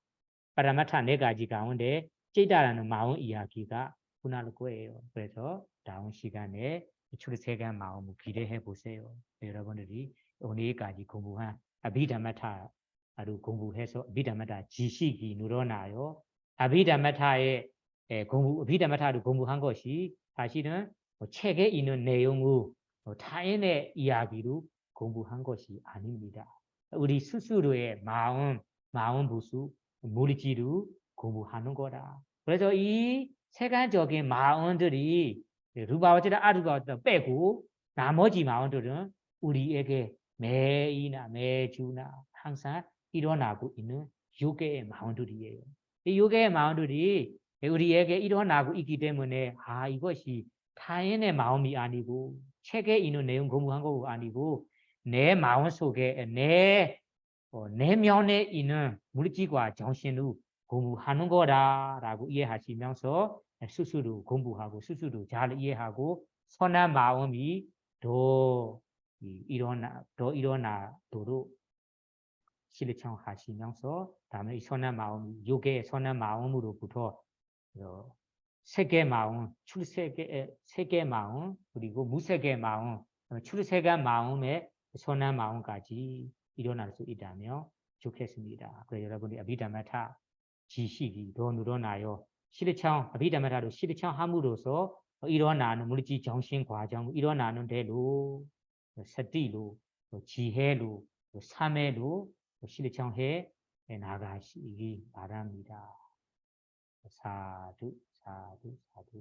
파라마타 4가지 가운데 째이다라는 마음 이야기가 끝날 거예요. 그래서 다음 시간에 출세간 마음을 기대해 보세요. 여러분들이 오늘까지 공부한 아비다마타를 공부해서 아비다마타 지식이 늘어나요. 아비다마타를 공부한 것이 사실은 책에 있는 내용을 타인의 이야기로 공부한 것이 아닙니다. 우리 스스로의 마음 부수 물질로 공부하는 거다. 그래서 이 세간적인 마음들이 루바오지라 아루바오지라 빼고 나머지 마음들은 우리에게 매일이나 매주나 항상 일어나고 있는 육의 마음들이에요. 이 육의 마음들이 우리에게 일어나고 있기 때문에 이것이 타인의 마음이 아니고 책에 있는 내용 공부한 거 아니고 내 마음 속에 내 내면에 있는 물질과 정신을 공부하는 거다라고 이해하시면서 스스로 공부하고 스스로 잘 이해하고 선한 마음이 더 일어나도록 실천하시면서 다음에 이 선한 마음, 육의 선한 마음으로부터 세계 마음, 세계 마음 그리고 무세계 마음, 출세간 마음의 선한 마음까지 일어날 수 있다며 좋겠습니다. 그래서 여러분이 아비다마타 지식이 더 늘어나요. 시르창 아비다마타로 시르창 함으로써 일어나는 물질 정신 과정 일어나는 대로 서티로 지혜로 삼해로 시르창해 나가시기 바랍니다. 사두 사두 사두